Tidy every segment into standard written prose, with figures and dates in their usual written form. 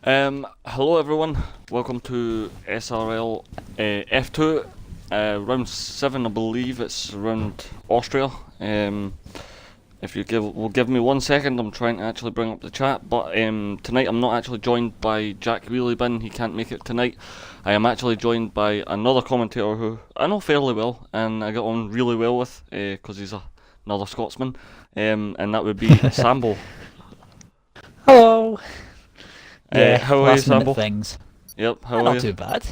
Hello everyone, welcome to SRL F2, round 7 I believe, it's around Austria. If you will give me 1 second, I'm trying to actually bring up the chat, but tonight I'm not actually joined by Jack Wheeliebin, he can't make it tonight. I am actually joined by another commentator who I know fairly well, and I get on really well with, because he's another Scotsman, and that would be Sambo. Hello. Yeah, how are you, last minute Sambo? things. Yep, how are Not you? too bad.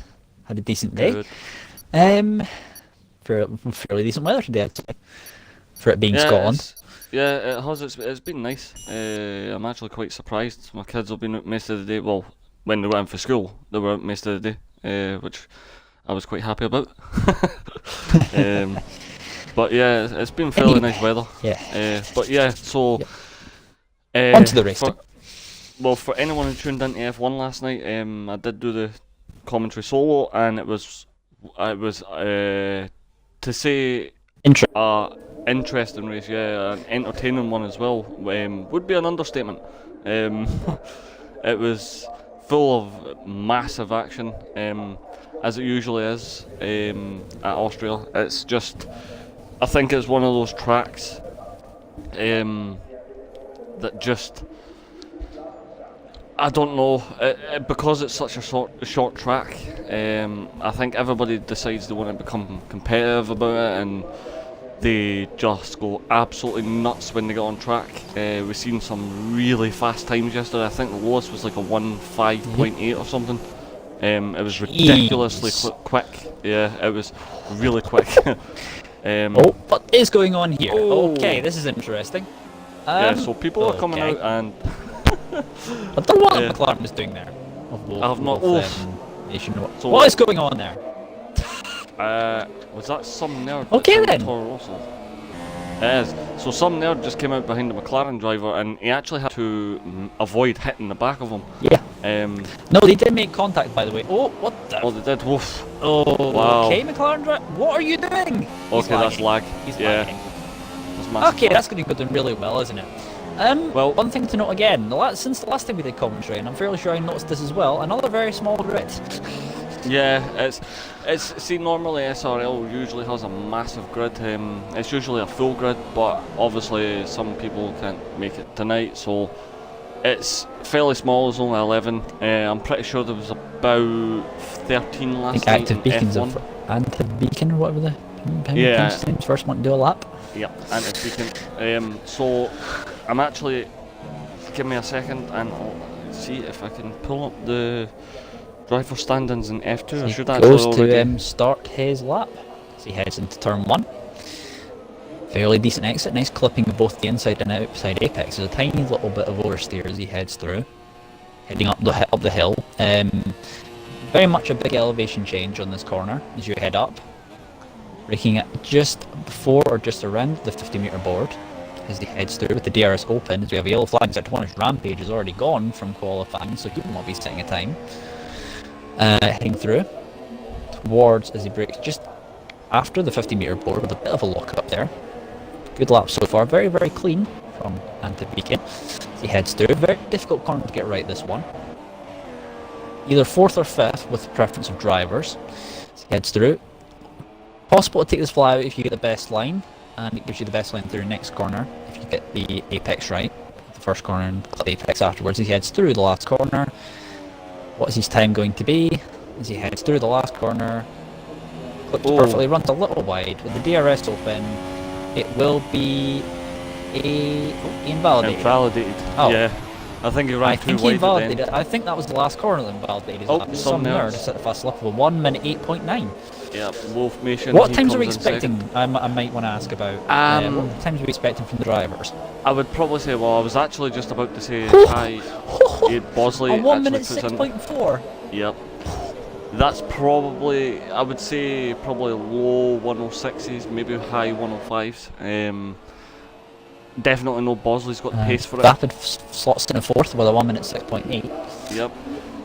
Had a decent day. Good. Fairly decent weather today, I'd say, for it being Scotland. Yeah, it has. It's been nice. I'm actually quite surprised. My kids have been out most of the day. Well, when they were in for school, they were out most of the day, which I was quite happy about. But yeah, it's been fairly nice weather. Yeah. But yeah, so On to the race. for anyone who tuned into F1 last night, I did do the commentary solo, and it was to say interesting race, yeah, an entertaining one as well, would be an understatement. It was full of massive action, as it usually is at Austria. It's just, I think it's one of those tracks that just, I don't know, because it's such a short track. I think everybody decides they want to become competitive about it, and they just go absolutely nuts when they get on track. We've seen some really fast times yesterday. I think the lowest was like a 1:05.8 or something. It was ridiculously quick. Yeah, it was really quick. What is going on here? Okay, this is interesting. Yeah, so people are coming out and I don't know what McLaren is doing there. I've not. So what is going on there? Was that some nerd? Okay then. Toro Rosso? It is. So some nerd just came out behind the McLaren driver, and he actually had to avoid hitting the back of him. Yeah. No, they did make contact, by the way. Oh, what the? Oh, they did. Woof. Oh, wow. Okay, McLaren driver. What are you doing? Okay, that's lag. He's lagging. Okay, that's going to be going really well, isn't it? Well, one thing to note again, since the last time we did commentary, and I'm fairly sure I noticed this as well, another very small grid. Yeah, it's see, normally SRL usually has a massive grid. It's usually a full grid, but obviously some people can't make it tonight, so it's fairly small. It's only 11. I'm pretty sure there was about 13 last night. Active beacons of Active Beacon or whatever the first one to do a lap. Yeah, Active Beacon. So I'm actually, give me a second and I'll see if I can pull up the driver standings in F2. So I should he actually goes already to start his lap as he heads into turn 1. Fairly decent exit, nice clipping of both the inside and outside apex. There's a tiny little bit of oversteer as he heads through, heading up the hill. Very much a big elevation change on this corner as you head up, braking it just before or just around the 50-meter board as he heads through with the DRS open. As we have a yellow flag set to one, Rampage is already gone from qualifying, so he will not be setting a time. Heading through towards as he brakes just after the 50-meter board with a bit of a lock up there. Good lap so far, very very clean from Anti-Beacon. As he heads through, very difficult corner to get right this one. Either 4th or 5th with the preference of drivers. As he heads through. Possible to take this fly out if you get the best line, and it gives you the best line through the next corner if you get the apex right. The first corner and the apex afterwards. As he heads through the last corner. What is his time going to be? As he heads through the last corner, clips perfectly, runs a little wide with the DRS open. It will be invalidated. Invalidated. Oh. Yeah, I think he ran too wide at the end. I think that was the last corner that invalidated. Some nerd set the fast lap of 1:08.9. Yeah, Wolfmation. What times are we expecting? I might want to ask about. What times are we expecting from the drivers? I would probably say, well, I was actually just about to say hi. Bosley. A 1:06.4. Yep. That's probably, I would say, probably low 106s, maybe high 105s. Definitely no Bosley's got the pace for it. Rapid slots in a 4th with a 1:06.8. Yep.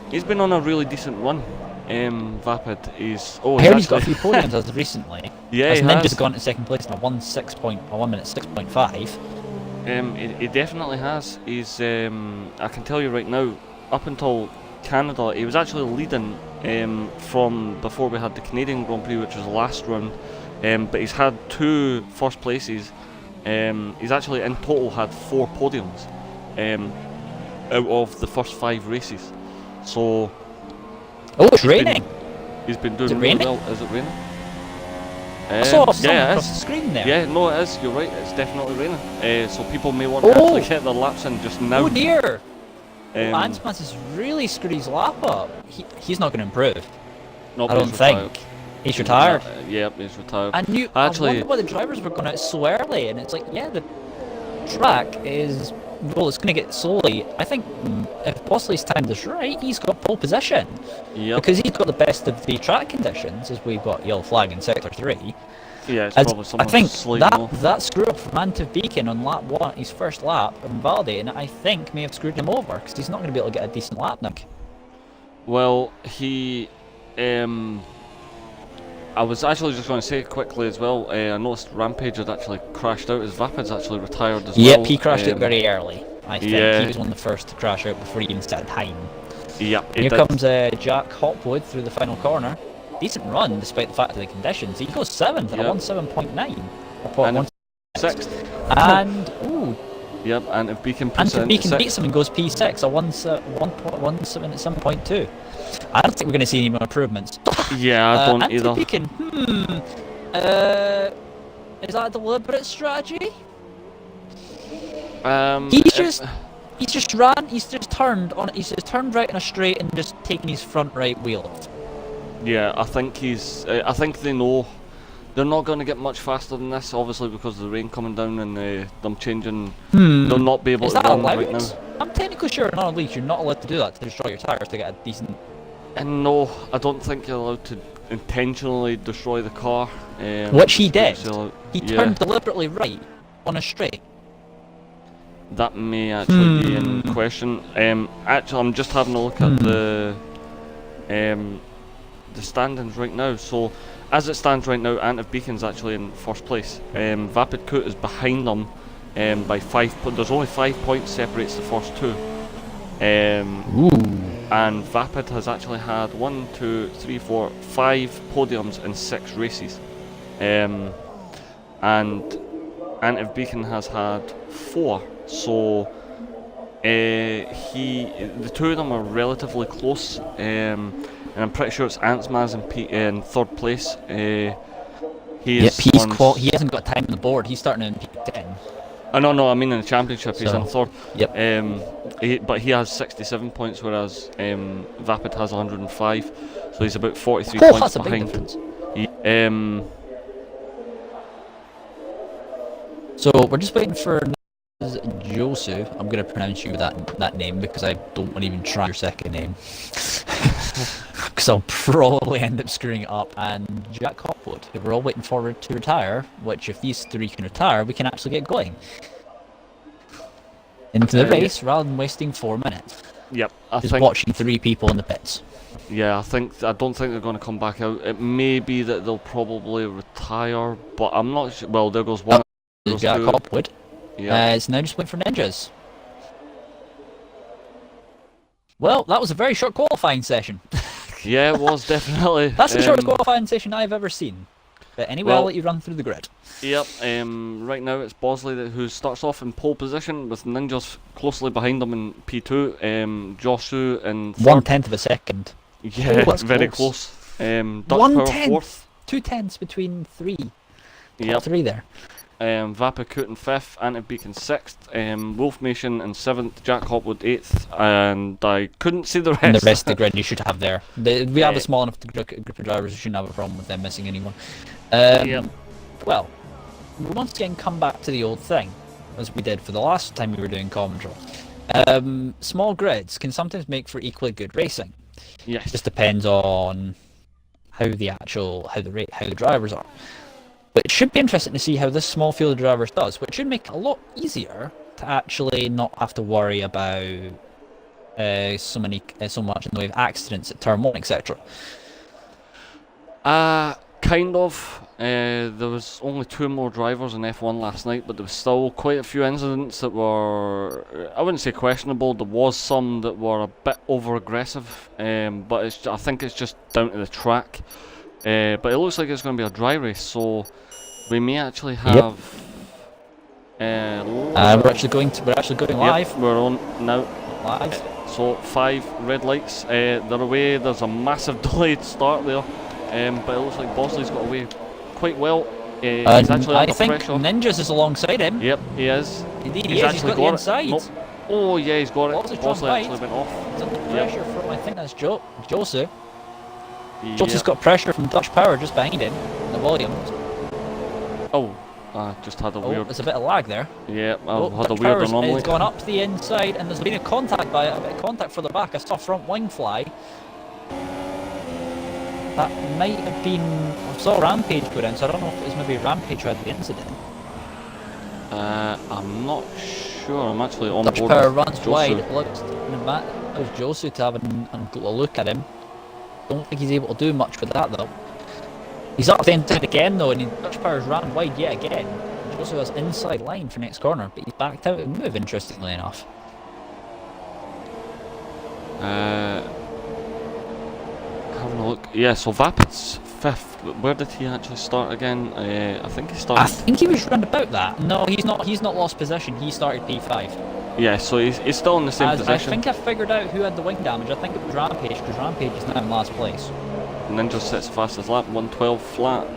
He's been on a really decent run. Vapid is. I heard he's got a few podiums as of recently. Yeah, he has. Just gone to 2nd place in a 1:06.5. He definitely has. He's. I can tell you right now, up until Canada. He was actually leading from before we had the Canadian Grand Prix, which was the last round. But he's had 2 first places. He's actually in total had 4 podiums out of the first 5 races. So. Oh, it's raining. He's been doing really well. Is it raining? I saw something yeah, across the screen there. Yeah, no, it is. You're right. It's definitely raining. So people may want to actually get their laps in just now. Oh dear. Ansmas has really screwed his lap up. He's not going to improve. I don't think. He's retired. Yeah, he's retired. I wonder why the drivers were going out so early, and it's like, yeah, the track is, well, it's going to get slowly. I think if Bosley's timed this right, he's got pole position. Yep. Because he's got the best of the track conditions, as we've got yellow flag in sector 3. Yeah, it's probably I think that that screw up from Antiv Beacon on lap 1, his first lap, and validating, I think may have screwed him over, because he's not going to be able to get a decent lap now. Well, he... I was actually just going to say quickly as well, I noticed Rampage had actually crashed out, as Vapid's actually retired as well. Yep, he crashed out very early, I think. Yeah. He was one of the first to crash out before he even started time. Yep, Here comes Jack Hopwood through the final corner. Decent run, despite the fact of the conditions. He goes 7th at a 1.7.9. And 6th. And, ooh. Yep, and if Beacon beats him and goes P6 at 1.17.2. I don't think we're going to see any more improvements. Yeah, I don't either. Beacon, is that a deliberate strategy? He's just turned right in a straight and just taken his front right wheel. Yeah, I think I think they know they're not going to get much faster than this, obviously because of the rain coming down and them changing. They'll not be able to run right now. I'm technically sure in our league you're not allowed to do that to destroy your tyres to get a decent. And no, I don't think you're allowed to intentionally destroy the car. Which he did. He turned deliberately right on a straight. That may actually be in question. Actually, I'm just having a look at the standings right now. So, as it stands right now, Antiv Beacon's actually in first place. Vapid Coot is behind them by 5 points. There's only 5 points separates the first 2. And Vapid has actually had 5 podiums in 6 races. And Antiv Beacon has had 4. So the 2 of them are relatively close. And I'm pretty sure it's Ansmaz in 3rd place. He hasn't got time on the board. He's starting in P10. No, I mean in the championship he's in 3rd. Yep. But he has 67 points, whereas Vapid has 105. So he's about 43 points that's behind. A big difference. So we're just waiting for Josu. I'm going to pronounce you that name because I don't want to even try your second name. Because I'll probably end up screwing it up. And Jack Hopwood, who we're all waiting for to retire, which if these 3 can retire, we can actually get going into the race rather than wasting 4 minutes. Yep, Just watching 3 people in the pits. Yeah, I don't think they're going to come back out. It may be that they'll probably retire, but I'm not sure. Well, there goes one. Jack Hopwood. Yeah. It's now just waiting for ninjas. Well, that was a very short qualifying session. Yeah, it was definitely. That's the shortest qualifying session I've ever seen. But anyway, I'll let you run through the grid. Yep. Right now it's Bosley who starts off in pole position with ninjas closely behind him in P2. Josu in 1/10 of a second. Yeah, very close. Dutch Power 4th. 2/10 between 3. Yep. 3 there. Vapid in 5th, Antiv Beacon 6th, Wolfmation in 7th, Jack Hopwood 8th, and I couldn't see the rest. And the rest of the grid you should have there. We have a small enough group of drivers, we shouldn't have a problem with them missing anyone. Well, we once again come back to the old thing, as we did for the last time we were doing commentary. Small grids can sometimes make for equally good racing. Yes. It just depends on how the drivers are. But it should be interesting to see how this small field of drivers does, which should make it a lot easier to actually not have to worry about so much in the way of accidents at turn 1, etc. Kind of. There was only 2 more drivers in F1 last night, but there was still quite a few incidents that were, I wouldn't say questionable. There was some that were a bit over-aggressive, but I think it's just down to the track. But it looks like it's going to be a dry race, so we may actually have. We're actually going live. Yep, we're on now. Live. So 5 red lights. They're away. There's a massive delayed start there, but it looks like Bosley's got away quite well. He's actually I under think pressure. Ninjas is alongside him. Yep, he is. Indeed, He's he's got the inside. Nope. Oh yeah, he's got Bosley's it. Bosley wide. actually went off. He's under pressure from, I think that's Josu. Yep. Josu's got pressure from Dutch Power just behind him. The Williams. Oh, I just had a weird. There's a bit of lag there. Yeah, I had a Dutch weird Power's anomaly. It's gone up the inside, and there's been a contact by a bit of contact for the back. I saw front wing fly. That might have been. I saw Rampage go down, so I don't know if it was maybe Rampage who had the incident. I'm not sure. I'm actually on Dutch board. Power runs Josu. wide. It looks of Josu to have a look at him. Don't think he's able to do much with that though. He's up the inside again though, and Dutch Power's ran wide yet again. Josu has inside line for next corner, but he's backed out and move, interestingly enough. Having a look. Yeah, so Vapid's 5th. Where did he actually start again? I think he started. I think he was round about that. No, he's not. He's not lost possession. He started P5. Yeah, so he's still in the same position. I think I figured out who had the wing damage. I think it was Rampage, because Rampage is now in last place. Ninja sets the fastest lap, 112 flat.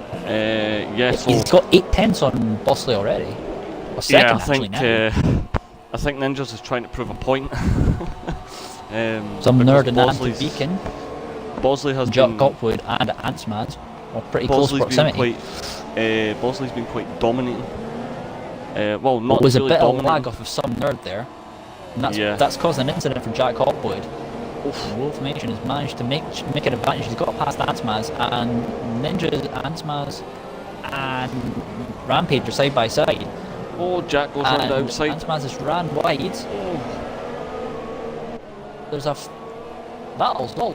Yeah, so He's got 8 tenths on Bosley already. Or second, yeah, actually, now. I think Ninjas is trying to prove a point. Some nerd in Bosley's- Beacon, Bosley has Jock been Copwood and Antsmad. Or pretty Bosley's close been proximity. Bosley's been quite dominating. Well, not There was really a bit of dominating. lag off of some nerd there. And that's caused an incident for Jack Hopwood. Wolfmation has managed to make an advantage. He's got past Antsmaz, and Ninjas, Antsmaz, and Rampage are side by side. Oh, Jack goes around the outside. Antsmaz has ran wide. There's a battles all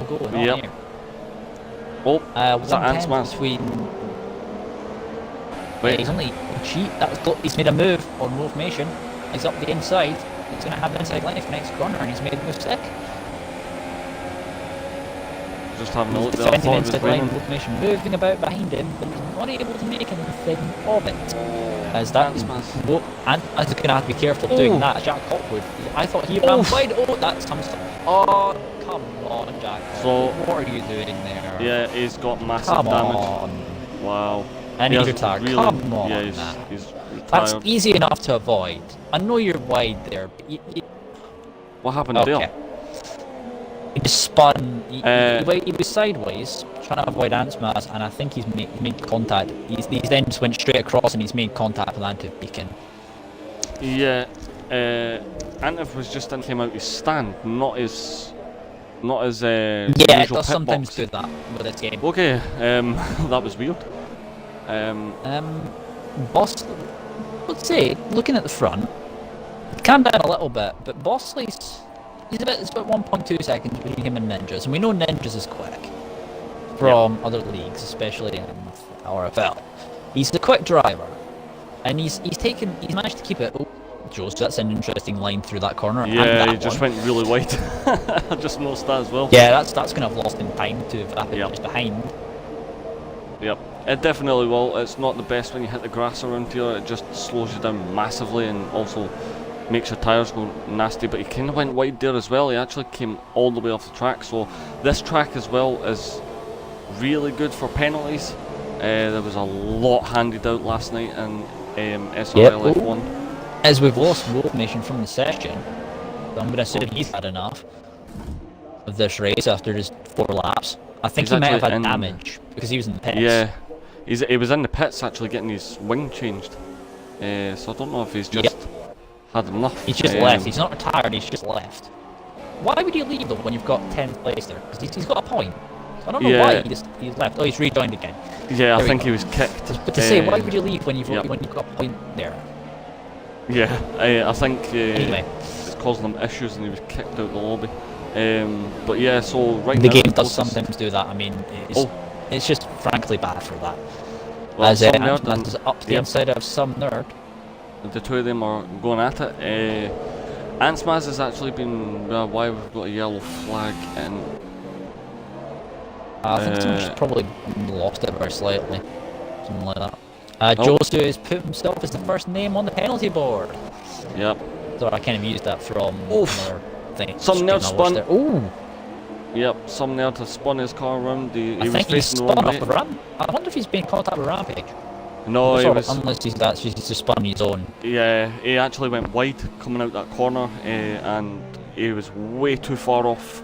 going on here. Oh, is that 110 Antsmaz? between. Wait. He's only cheap. He's made a move on Wolfmation. He's up the inside. He's going to have the inside line for next corner, and he's made a mistake. Just having a look there. I Defending thought it was inside line, raining. Wolfmation moving about behind him, but he's not able to make anything of it. As that is, and I was going to have to be careful doing that. Jack Hopwood, I thought he ran wide. Oh, that's some stuff. Oh, come on, Jack. So, what are you doing there? Yeah, he's got massive Come damage. on. Wow. And He he's has retired. really- Come on. Yeah, man. he's retired. That's easy enough to avoid. I know you're wide there, but What happened okay. there? He just spun. He was sideways, trying to avoid Antsmaz, and I think he's made contact. He's then just went straight across, and he's made contact with Anti-Beacon. Yeah, Antiv was just came out his stand, not his Yeah, it usual does pit sometimes box. do that with this game. Okay, that was weird. Boss, let's say, looking at the front, it calmed down a little bit, but Bosley's it's about 1.2 seconds between him and Ninjas, and we know Ninjas is quick from other leagues, especially in RFL. He's a quick driver, and he's managed to keep it. Oh, Joe, so that's an interesting line through that corner. Yeah, he just went really wide. I just noticed that as well. Yeah, that's going to have lost in time to Vapid just behind. Yep, it definitely will. It's not the best when you hit the grass around here. It just slows you down massively and also makes your tyres go nasty. But he kind of went wide there as well. He actually came all the way off the track. So this track as well is really good for penalties. There was a lot handed out last night in SRL F1. As we've lost Wolfmation from the session, I'm going to assume he's had enough of this race after just 4 laps. I think he might have had damage because he was in the pits. Yeah, he was in the pits actually getting his wing changed. So I don't know if he's just had enough. He's just left. He's not retired. He's just left. Why would you leave though when you've got 10th place there? Because he's got a point. I don't know why he's left. Oh, he's rejoined again. Yeah, I think he was kicked. But to say, why would you leave when you've got a point there? Yeah, I think anyway, it's causing him issues and he was kicked out the lobby. But yeah, so right the now game does sometimes do that. I mean, it's just frankly bad for that. Well, As some Ant nerd Man and is up the yep. inside of some nerd. the two of them are going at it. Antsmaz has actually been why we've got a yellow flag, and I think someone just probably lost it very slightly. Something like that. Oh. Josu has put himself as the first name on the penalty board. Yep. So I kind of used that from another thing. Some nerd spun. Ooh. Yep, some nerd has spun his car around. He I was think he's facing the spun wrong off way. the ramp. I wonder if he's been caught up with rampage. No, he was. Unless he's just spun his own. Yeah, he actually went wide coming out that corner, and he was way too far off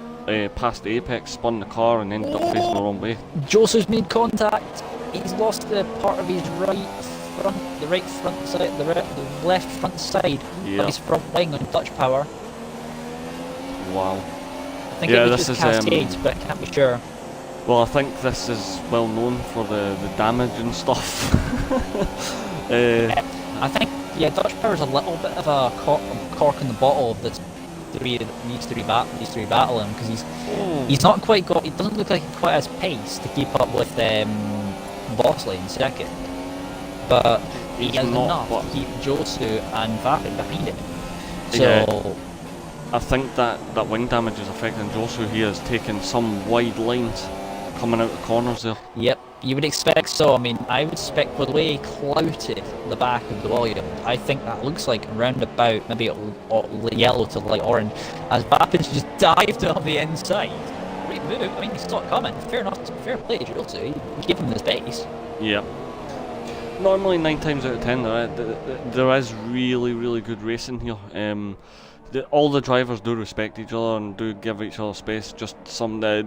past the apex, spun the car, and ended up facing the wrong way. Josu's made contact. He's lost the part of his the right front side, the left front side of his front wing on Dutch power. Wow. I think it was just cascades, but I can't be sure. Well, I think this is well known for the damage and stuff. I think Dutch power's a little bit of a cork in the bottle of these three battling, because he's not quite got. He doesn't look like he quite has pace to keep up with Bosley in second, but he has enough to keep Josu and Vapid behind him. So I think that wing damage is affecting Josu. He has taken some wide lines coming out the corners there. Yep, you would expect so. I mean, I would expect with the way he clouted the back of the volume, I think that looks like round about maybe yellow to light orange, as Vapid just dived on the inside. Great move. I mean, he saw it coming. Fair play to Josu. He gave him the space. Yeah. Normally 9 times out of 10 there is really good racing here. All the drivers do respect each other and do give each other space. Just yesterday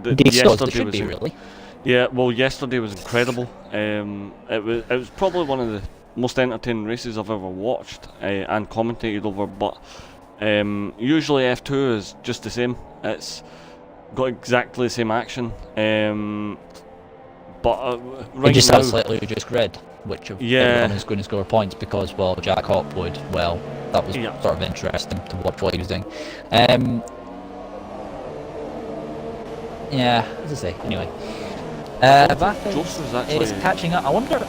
was really. Yeah, well, yesterday was incredible. It was probably one of the most entertaining races I've ever watched and commentated over. But usually F2 is just the same. It's got exactly the same action. But right it just now, has slightly reduced grid, which everyone is going to score points because, well, Jack Hopwood, well, that was sort of interesting to watch what he was doing. Yeah, as I say, anyway. Vapid is catching up. I wonder,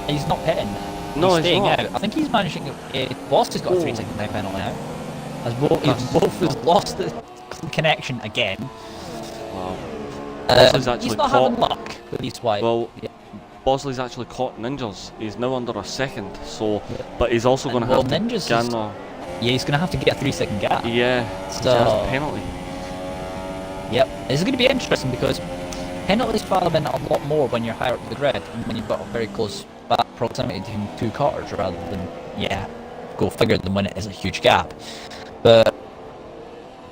he's not pitting. No, he's staying not. out. I think he's managing. Boss has got a 3-second time penalty now. As Wolf has lost the connection again. Wow. He's not having luck with these wide. Well, Bosley's actually caught Ninjas. He's now under a second, but he's also going to have to Ganner. Yeah, he's going to have to get a 3-second gap. Yeah, so a penalty. Yep, it's going to be interesting because penalties fall in a lot more when you're higher up the grid and when you've got a very close back proximity between two cars rather than, go figure than when it is a huge gap. But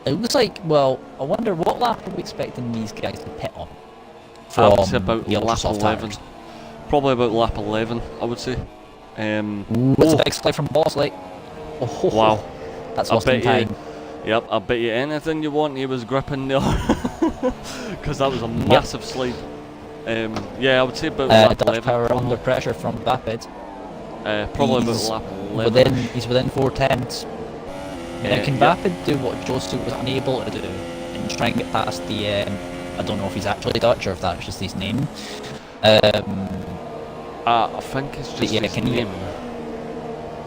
it looks like, well, I wonder what lap are we expecting these guys to pit on? I would say about the lap 11. Tires. Probably about lap 11, I would say. It's a big slide from Bosley. Oh, wow. That's lost in time. Yep, I bet you anything you want he was gripping there. Because that was a massive slide. I would say about lap 11. Power under pressure from Vapid. Probably about lap 11. He's within 4/10. Now, can Vapid do what Josu was unable to do and try and get past the? I don't know if he's actually Dutch or if that's just his name. I think it's just his name.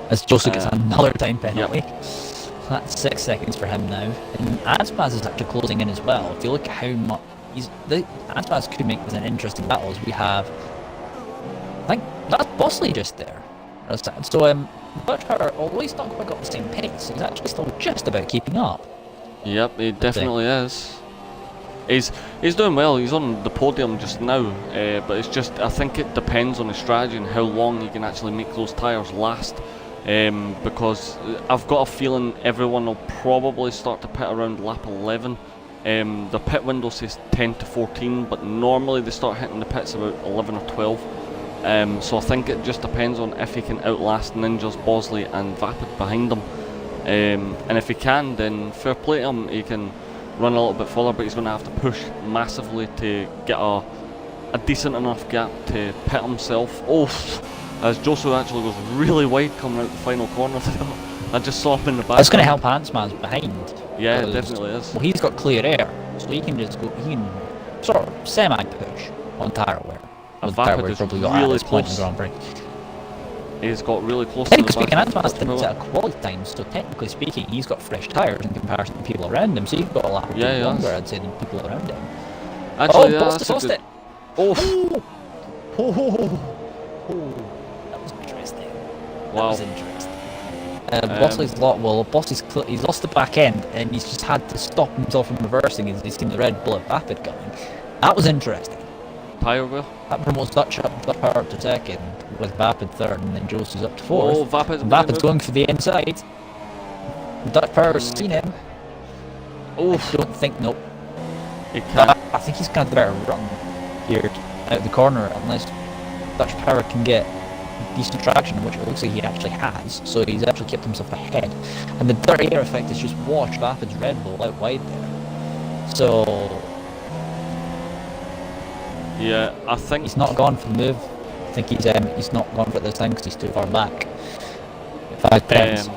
As Josu gets another time penalty. Yep. That's 6 seconds for him now. And Anspaz is actually closing in as well. If you look at how much Anspaz could make this an interesting battle, as we have. I think that's Bosley just there. So Butcher, although he's not quite got the same pace, he's actually still just about keeping up. Yep, he definitely is. He's doing well. He's on the podium just now, but it's just I think it depends on his strategy and how long he can actually make those tyres last. Because I've got a feeling everyone will probably start to pit around lap 11. The pit window says 10 to 14, but normally they start hitting the pits about 11 or 12. So I think it just depends on if he can outlast Ninjas, Bosley and Vapid behind him. And if he can, then fair play to him. He can run a little bit further, but he's going to have to push massively to get a decent enough gap to pit himself. As Josu actually goes really wide coming out the final corner. I just saw him in the back. That's going to help Hansman's behind. Yeah, it definitely is. Well, he's got clear air, so he can just go. He can sort of semi-push on tyre wear. With Vapid Power is probably got at really this point in close. the Grand Prix. He's got really close to Technically the speaking, back. Antman's didn't set a quality time, so technically speaking, he's got fresh tyres in comparison to people around him, so he's got a lap or two Yeah, he longer, has. I'd say, than people around him. Actually, yeah, Boston that's a lost good... it! Oh! That was interesting. That Wow. was interesting. Bosley's he's lost the back end, and he's just had to stop himself from reversing as he's seen the Red Bull at Vapid going. That was interesting. Tyre wear? That promotes Dutch Power up to second, with Vapid third, and then Josie's up to fourth. Oh, Vapid's And Vapid's going for the inside. Dutch Power's seen him. Oh, I don't think, nope. he can't. I think he's going to have a better run here out the corner, unless Dutch Power can get decent traction, which it looks like he actually has. So he's actually kept himself ahead. And the dirty air effect has just washed Vapid's Red Bull out wide there. So Yeah, I think... he's not gone for the move. I think he's not gone for it this time because he's too far back. 5 points.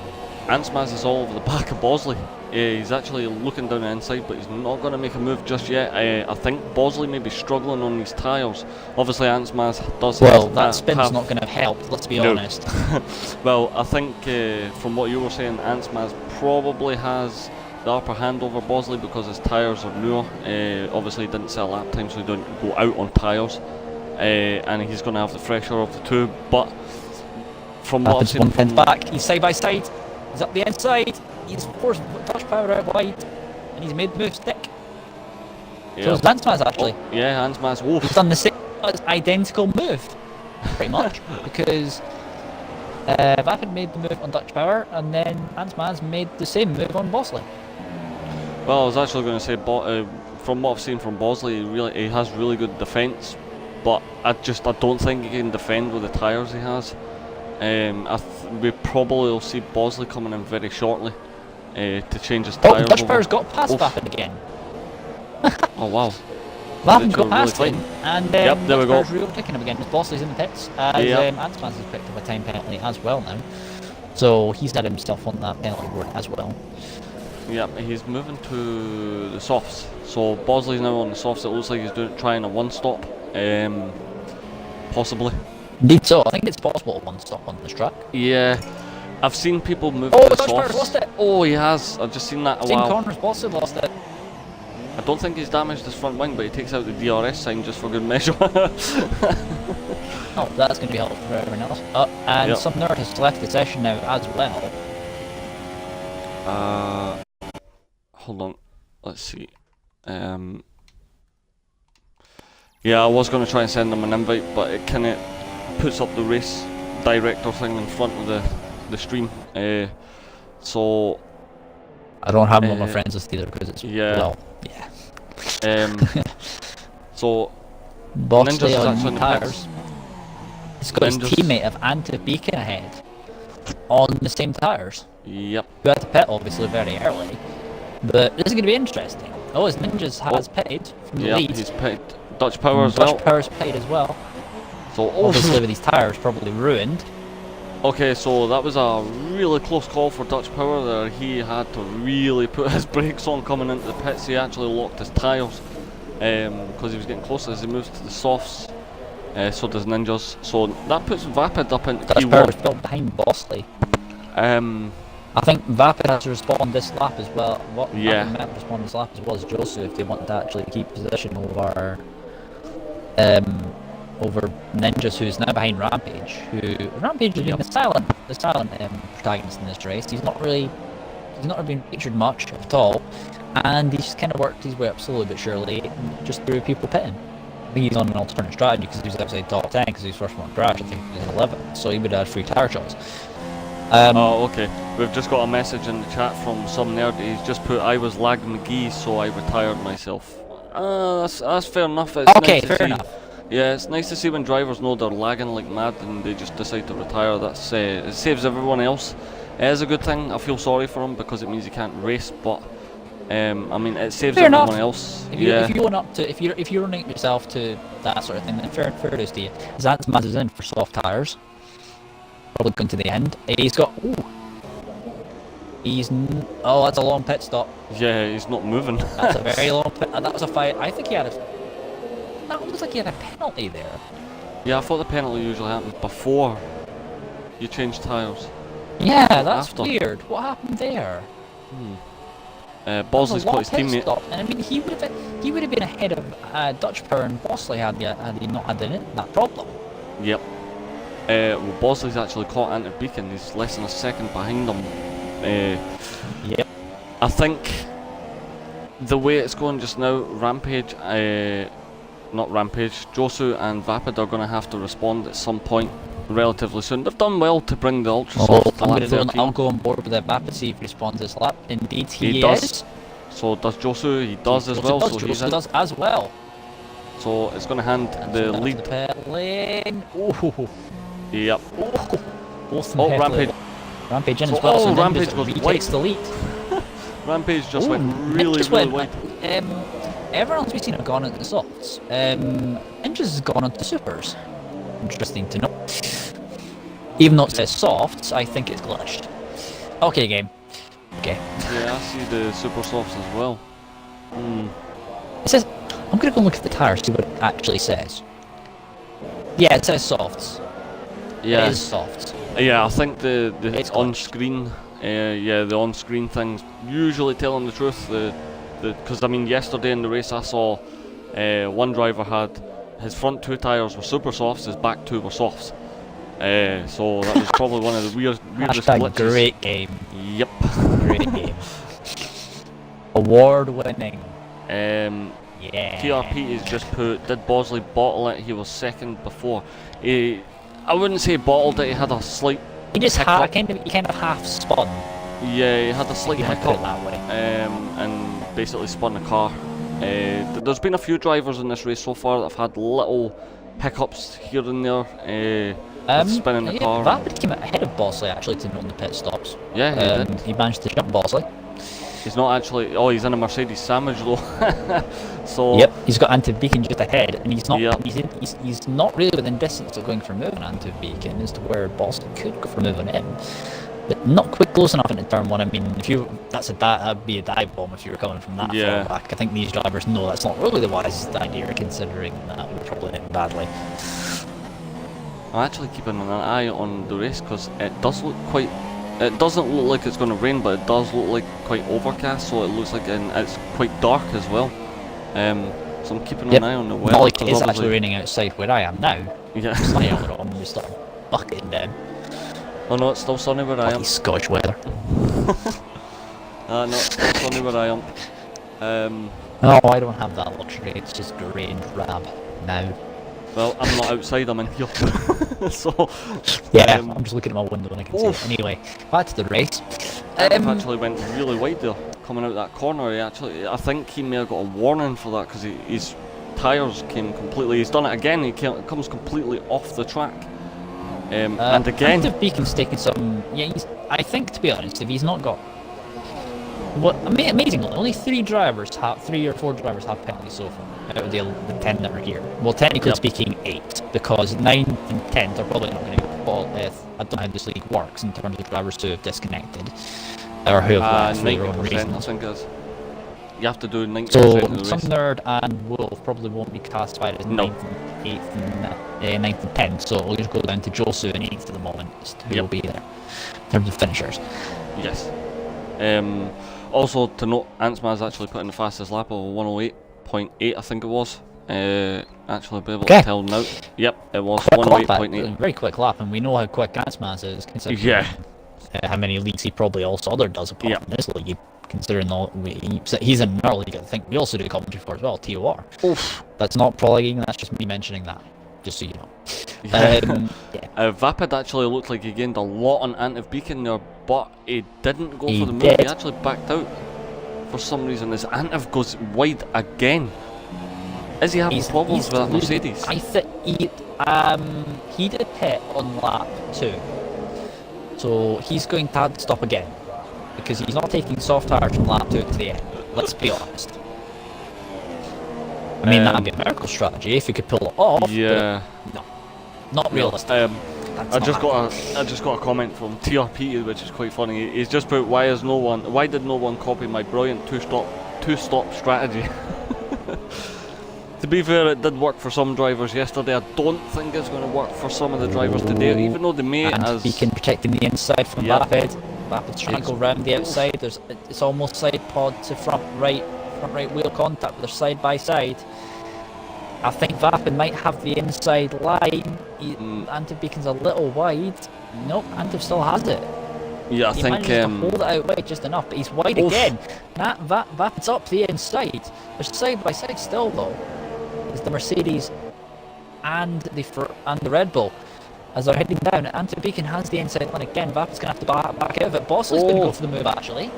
Ansmaz is all over the back of Bosley. He's actually looking down the inside, but he's not going to make a move just yet. I think Bosley may be struggling on these tyres. Obviously, Ansmaz does That spin's not going to help, let's be honest. Well, I think from what you were saying, Ansmaz probably has the upper hand over Bosley because his tyres are newer. Obviously, he didn't set a lap time, so he didn't go out on tyres. And he's going to have the fresher of the two. But from what I've seen, one back, he's side by side. He's up the inside. He's forced Dutch Power out wide, and he's made the move stick. yeah. So it's Ansmaz actually. Oh, yeah, Ansmaz. Oh, He's done the same identical move, pretty much, because Vapid made the move on Dutch Power, and then Ansmaz made the same move on Bosley. well, I was actually going to say, from what I've seen from Bosley, he has really good defence, but I don't think he can defend with the tyres he has. We probably will see Bosley coming in very shortly to change his tyres. Dutch Power's got past Vapid again. Oh wow. Vapid got Really past fine. him, and Yep, there we go. Dutch Power's re-overtaking him again. Bosley's in the pits, as Ansmaz has picked up a time penalty as well now. So he's had himself on that penalty board as well. Yep, he's moving to the softs. So Bosley's now on the softs. It looks like he's trying a one-stop, possibly. Indeed so, I think it's possible one stop on this track. Yeah, I've seen people move to the Dutch Power's softs. lost it! Oh, he has. I've just seen that a Same while. corners, Bosley lost it. I don't think he's damaged his front wing, but he takes out the DRS sign just for good measure. Oh, that's going to be helpful for everyone else. And some nerd has left the session now as well. Hold on. Let's see. Yeah, I was going to try and send him an invite, but it kind of puts up the race director thing in front of the stream. So I don't have him on my friends list either because it's so Bosley Ninja's on actually in the tyres. pits. He's got his teammate of Anta Beacon ahead on the same tyres. Yep. Who had to pit obviously very early. But this is going to be interesting. Oh, his Ninjas has pitted from the lead. He's pitted. Dutch Power as well. Dutch Power's pitted as well. So obviously with these tyres probably ruined. Okay, so that was a really close call for Dutch Power there. He had to really put his brakes on coming into the pits. He actually locked his tyres because he was getting closer as he moves to the softs. So does Ninjas. So that puts Vapid up into Dutch Power's built behind Bosley. I think Vapid has to respond this lap as well. Vapid might respond this lap as well as Josu if they want to actually keep position over Ninjas, who's now behind Rampage. Rampage has been the silent protagonist in this race. He's not really been featured much at all, and he's just kind of worked his way up slowly but surely, just through people pitting. I think he's on an alternate strategy because he was outside top 10 because he was first one to crash. I think he was 11, so he would have 3 tyre shots. Okay. We've just got a message in the chat from some nerd. He's just put, "I was Lag McGee, so I retired myself." That's fair enough. It's okay, nice fair enough. Yeah, it's nice to see when drivers know they're lagging like mad and they just decide to retire. That's it saves everyone else. It is a good thing. I feel sorry for him because it means he can't race, but I mean it saves everyone else. If you're running yourself to that sort of thing, then fair dues to you. Zantzmaz is in for soft tyres. Probably going to the end. He's got. That's a long pit stop. Yeah, he's not moving. That's a very long pit. That was a fight. I think he had a. that looks like he had a penalty there. Yeah, I thought the penalty usually happens before you change tyres. Yeah, that's After. weird. What happened there? Bosley's got his pit teammate. stop. And I mean, he would have been ahead of Dutch Power and Bosley had he not had that problem. Yep. Well, Bosley's actually caught Ant of Beacon. He's less than a second behind him. Yep. I think the way it's going just now, Rampage, not Rampage, Josu and Vapid are going to have to respond at some point relatively soon. They've done well to bring the Ultra Soft to lap 13. I'll go on board with the Vapid, see if he responds this lap. Indeed, he does. is. So does Josu, he does as well. So Josu does as well. So it's going to hand the lead. The pit lane. Ooh. Yep. Both Oh, Rampage. Rampage in as well. So Rampage goes retakes the lead. Rampage just went really wide. Everyone's we've seen have gone into the softs. Ninjas has gone into supers. Interesting to know. Even though it says softs, I think it's glitched. Okay, game. Okay. Yeah, I see the super softs as well. It says, I'm gonna go look at the tires, see what it actually says. Yeah, it says softs. Yeah. It is softs. Yeah, I think the It's on-screen, the on-screen things usually telling the truth. Because I mean, yesterday in the race I saw one driver had his front two tyres were super softs, his back two were softs. So that was probably one of the weirdest glitches. Great game. Yep. Great game. Award winning. Yeah. TRP is just put, did Bosley bottle it? He was second before. I wouldn't say bottled it, he had a slight He just hiccup. he kind of half spun. Yeah, he had a slight Put hiccup it that way. and basically spun the car. There's been a few drivers in this race so far that have had little hiccups here and there with spinning the car. Vapid came ahead of Bosley actually to note the pit stops. Yeah, he did. He managed to jump Bosley. He's not actually. Oh, he's in a Mercedes sandwich though. So. Yep, he's got Anti-Beacon just ahead, and he's not. Yep. He's not really within distance of going for moving Anti-Beacon as to where Bosley could go for moving him, but not quite close enough into turn one. I mean, that'd be a dive bomb if you were coming from that far back. I think these drivers know that's not really the wisest idea, considering that would probably hit him badly. I'm actually keeping an eye on the race because it does look quite. It doesn't look like it's going to rain, but it does look like quite overcast. So it looks like it's quite dark as well. So I'm keeping an eye on the weather. Not like it is actually raining outside where I am now. Yeah. It's sunny all around, and just like bucketing down. Oh no, it's still sunny where I am. Scottish weather. No, it's still sunny where I am. Oh, I don't have that luxury. It's just grey and drab now. Well, I'm not outside, I'm in here. So. Yeah, I'm just looking at my window and I can see it. Anyway, back to the race. Actually went really wide there, coming out that corner. I think he may have got a warning for that because his tyres came completely. He's done it again. Comes completely off the track. And again. Anti-Beacon's taken some. Yeah, I think to be honest, if he's not got. What amazingly, only three or four drivers have penalties so far out of the 10 that are here. Well, technically speaking, 8, because 9 and 10th are probably not going to get ball. I don't know how this league works in terms of drivers who have disconnected or who have left for their own reasons. I think is. You have to do 90% so of the race. Nerd and Wolf probably won't be classified as 9th and 8th and 9th and 10th, so we'll just go down to Josu and 8th at the moment as to who will be there in terms of finishers. Yes. Also to note, Antsma's actually put in the fastest lap of 108.8, I think it was. Actually be able to tell now. Yep, it was 108.8. Very quick lap, and we know how quick Antsma's is, considering how many leagues he probably also does apart from this league. Considering he's in our league, I think we also do commentary for as well, TOR. Oof. That's not prologuing, that's just me mentioning that, just so you know. Vapid actually looked like he gained a lot on Antiv-Beacon there, but he didn't go for the move. He actually backed out for some reason. As Antiv goes wide again. Is he having problems with that Mercedes? I think he did pit on lap 2, so he's going to have to stop again because he's not taking soft tires from lap 2 to the end. Let's be honest. I mean, that'd be a miracle strategy if you could pull it off. Yeah. But no, not realistic. I just got a comment from TRP, which is quite funny. He's just put, why did no one copy my brilliant two stop strategy? To be fair, it did work for some drivers yesterday. I don't think it's going to work for some of the drivers today, even though they may. And Beacon protecting the inside from Vapid. Vapid's trying to go round the outside. It's almost side pod to front right wheel contact, but they're side by side. I think Vapid might have the inside line. Antiv Beacon's a little wide. Nope, Antiv still has it. Yeah, I he think manages to hold it out wide just enough, but he's wide again. Vapid's up the inside. They're side by side still though. It's the Mercedes and the Red Bull as they're heading down. Antiv Beacon has the inside line again. Vapid's gonna have to back out of it. Bossley's gonna go for the move actually.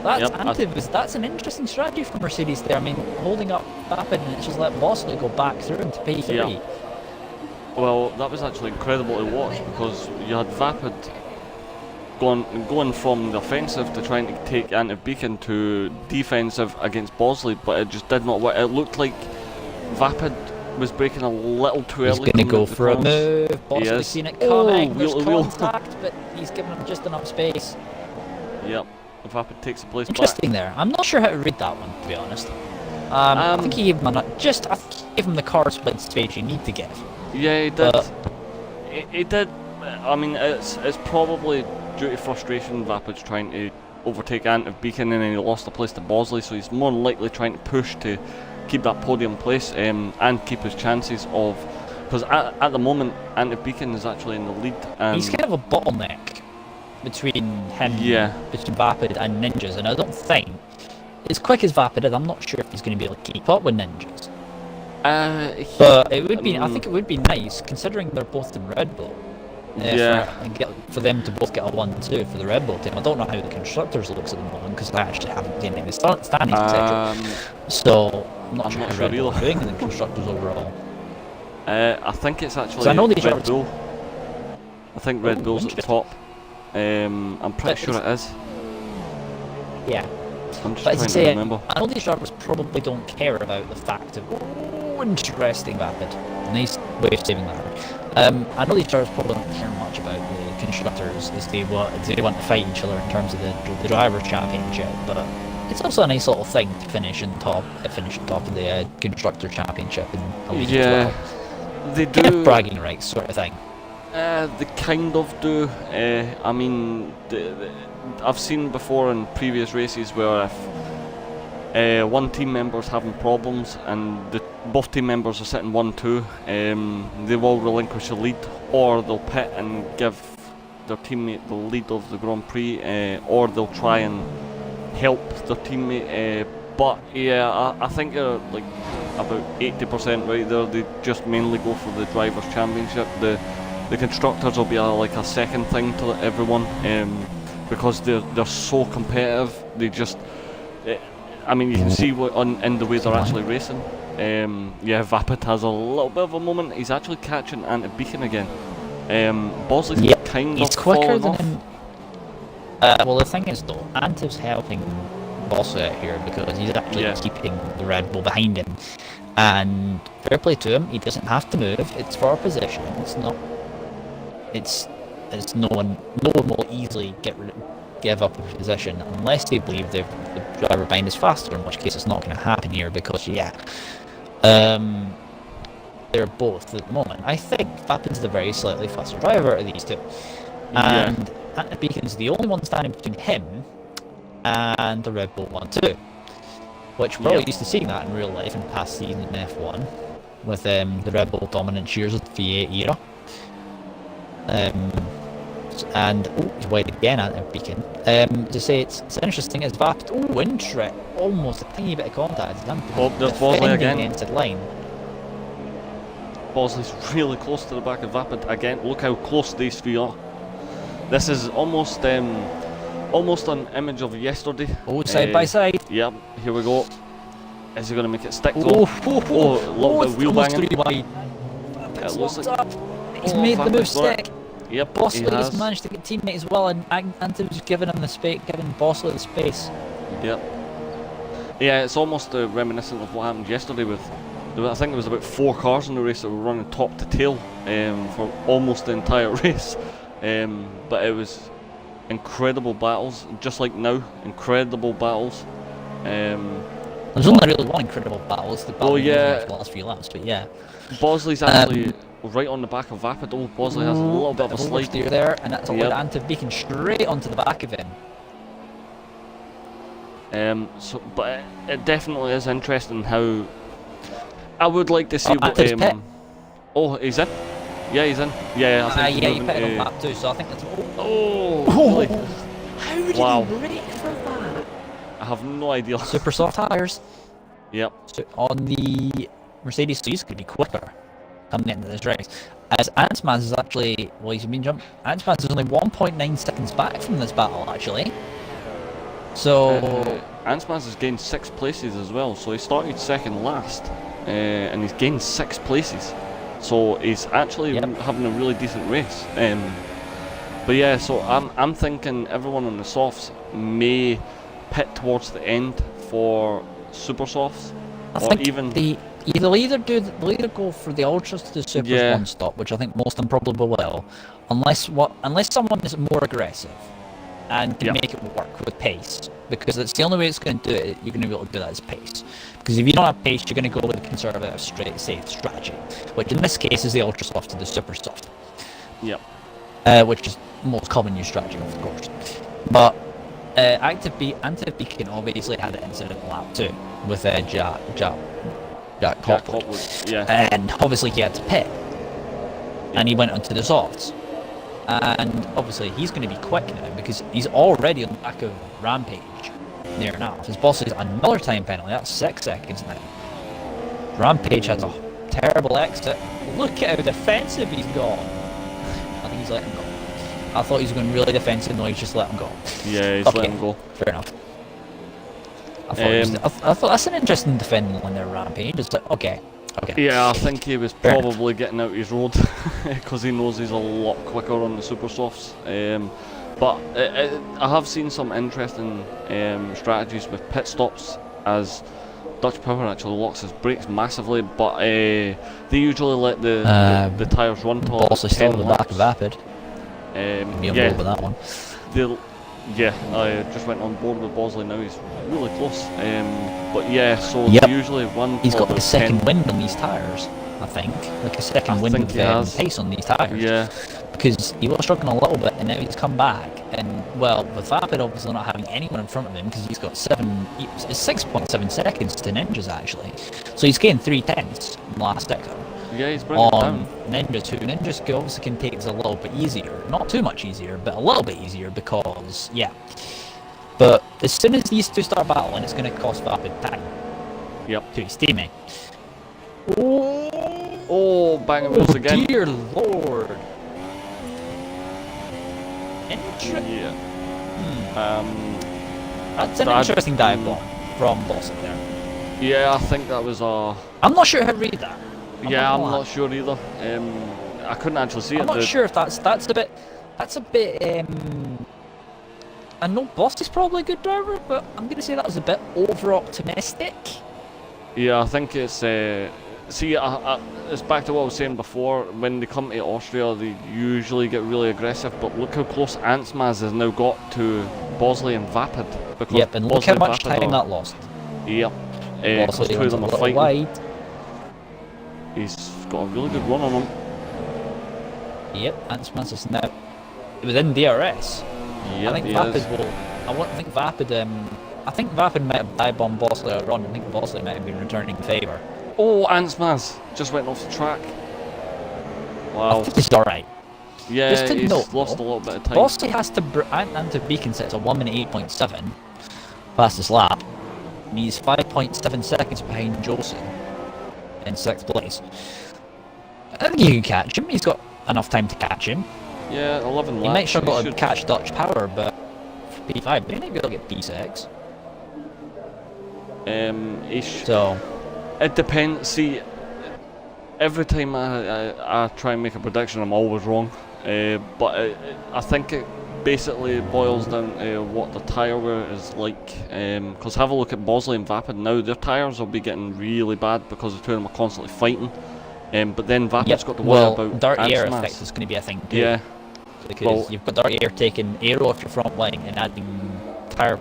That's an interesting strategy for Mercedes there. I mean, holding up Vapid and it's just let Bossley go back through into P3. Yeah. Well, that was actually incredible to watch because you had Vapid going from the offensive to trying to take Antiv Beacon to defensive against Bosley, but it just did not work. It looked like Vapid was breaking a little too early. He's going to go for a move. Bosley's seen it coming. There's contact, but he's given him just enough space. Yep. Vapid takes the place Interesting back. there. I'm not sure how to read that one, to be honest. I think he gave him the car split space you need to give. Yeah, he did. He did. I mean, it's probably due to frustration. Vapid's trying to overtake Antiv Beacon and then he lost the place to Bosley, so he's more likely trying to push to keep that podium place and keep his chances of. Because at the moment, Antiv Beacon is actually in the lead. He's kind of a bottleneck between him, between Vapid and Ninjas, and I don't think, as quick as Vapid is, I'm not sure if he's going to be able to keep up with Ninjas. But it would be, I think it would be nice, considering they're both in Red Bull. For them to both get a 1-2 for the Red Bull team. I don't know how the constructors looks at the moment because I actually haven't seen any standings, etc. So I'm not sure how Red Bull are doing in the constructors overall. I think it's actually Red Bull. I think Red Bull's at the top. I'm pretty sure it is. Yeah. I'm just trying to remember. I know these drivers probably don't care about the fact of interesting Vapid. Nice way of saving that. I know these drivers probably don't care much about the constructors as they want to fight each other in terms of the drivers' championship, but it's also a nice little thing to finish on top of the constructor championship in a league as well. They do kind of bragging rights sort of thing. They kind of do. I mean, I've seen before in previous races where if one team member's having problems and both team members are sitting 1-2, they will relinquish the lead, or they'll pit and give their teammate the lead of the Grand Prix, or they'll try and help their teammate. But yeah, I think they're like about 80% right there. They just mainly go for the Drivers' Championship. The constructors will be like a second thing to everyone, because they're so competitive. They just, I mean, you can see in the way they're actually racing. Vapid has a little bit of a moment. He's actually catching Antiv Beacon again. Bosley's kind of quicker than him. Well, the thing is though, Antiv's helping Bosley out here because he's actually keeping the Red Bull behind him. And fair play to him, he doesn't have to move. It's for a position. It's not. It's no one will easily give up a position unless they believe the driver behind is faster, in which case it's not going to happen here because they're both at the moment. I think Vapid's the very slightly faster driver of these two, and Antiv Beacon's the only one standing between him and the Red Bull 1-2, which we're all used to seeing that in real life in past seasons in F1 with the Red Bull dominant years of the V8 era. And he's wide again at Beacon. To say it's interesting is Vapid. Interest, almost a tiny bit of contact. There's Bosley again. The inside line. Bosley's really close to the back of Vapid again. Look how close these three are. This is almost an image of yesterday. Side by side. Yep, here we go. Is he going to make it stick though? A little bit of wheel banging. It looks like he's made the move stick. Yep, Bosley's managed to get teammate as well, and Antiv's giving him the space, giving Bosley the space. Yep. Yeah, it's almost reminiscent of what happened yesterday with, I think there was about 4 cars in the race that were running top to tail for almost the entire race. But it was incredible battles, just like now, incredible battles. There's only really one incredible battle. It's the battle yeah. the last few laps, but yeah. Bosley's actually right on the back of Vapid. Oh, Bosley has a little bit of a slide there, and that's allowed Antiv Beacon straight onto the back of him. But it definitely is interesting how I would like to see what. Oh, he's in. Yeah, he's in. Yeah, I think yeah, you pitted on lap 2, so I think that's. Really? How did he brake for that? I have no idea. Super soft tires. Yep. So on the Mercedes, so he's going to be quicker coming into this race. As Ansmaz is actually, well, he's been jumping. Ansmaz is only 1.9 seconds back from this battle, actually. So Ansmaz has gained 6 places as well. So he started second last, and he's gained 6 places. So he's actually having a really decent race. But yeah, so I'm thinking everyone on the softs may pit towards the end for super softs, or even they'll either go for the ultras to the supers one stop, which I think most of them probably will, unless someone is more aggressive and can make it work with pace, because it's the only way it's going to do it. You're going to be able to do that is pace, because if you don't have pace, you're going to go with a conservative, straight, safe strategy, which in this case is the ultra soft to the super soft. Yep. Which is the most common use strategy, of course. But Antiv Beacon obviously had an incident in lap 2 with Jack Copwood. Yeah. And obviously he had to pit. And he went onto the softs. And obviously he's going to be quick now because he's already on the back of Rampage near enough. His boss is another time penalty, that's 6 seconds now. Rampage has a terrible exit. Look at how defensive he's gone. I think he's letting him go. I thought he was going really defensive, no, he's just let him go. Yeah, he's letting him go. Fair enough. I thought that's an interesting defending on their Rampage. It's like, okay. Yeah, I think he was probably getting out his road because he knows he's a lot quicker on the super softs. But I have seen some interesting strategies with pit stops, as Dutch Power actually locks his brakes massively, but they usually let the tyres run till Boss is still in the back of Vapid. Be on board with that one. I just went on board with Bosley now. He's really close. But yeah, so they usually run. He's got the second wind on these tyres, I think. Like a second wind of pace on these tyres. Yeah. Because he was struggling a little bit, and now he's come back. And well, with Vapid obviously not having anyone in front of him, because he's got 6.7 seconds to Ninjas actually. So he's gained 3/10 in the last sector. Yeah, he's bringing it down. Ninjas, who Ninjas obviously can take it a little bit easier. Not too much easier, but a little bit easier because, But as soon as these two start battling, it's going to cost Vapid time. Yep. To his teammate. Oh, bang wheels again. Dear Lord. That's an interesting dive bomb from Boston there. Yeah, I think that was a... I'm not sure how to read that. I'm not sure either. I couldn't actually see it. I'm not sure if that's a bit. I know Boss is probably a good driver, but I'm going to say that was a bit over optimistic. Yeah, I think it's. See, it's back to what I was saying before. When they come to Austria, they usually get really aggressive. But look how close Ansmaz has now got to Bosley and Vapid. Yep, and look how much time that lost. Yep. Because two of them are fighting. Wide. He's got a really good run on him. Yep, Ansmaz is now within DRS. Yep, I think Vapid will. I think Vapid might have dive bombed Bosley earlier on. I think Bosley might have been returning favour. Oh, Ansmaz just went off the track. Wow. I think he's alright. Yeah, just to he's note, lost a little bit of time. Bosley has to. Antiv Beacon sets a 1 minute 8.7 fastest lap. And he's 5.7 seconds behind Jolson in 6th place. I think you can catch him. He's got enough time to catch him. Yeah, 11 laps. He might struggle to catch Dutch Power, but for P5, maybe he'll get P6. So it depends. See, every time I try and make a prediction, I'm always wrong. But I think it basically boils down to what the tyre wear is like. Because have a look at Bosley and Vapid now. Their tyres will be getting really bad because the two of them are constantly fighting. But then Vapid's got to worry about dirty air effect is going to be a thing too. Yeah. Because you've got dirty air taking aero off your front line and adding tyre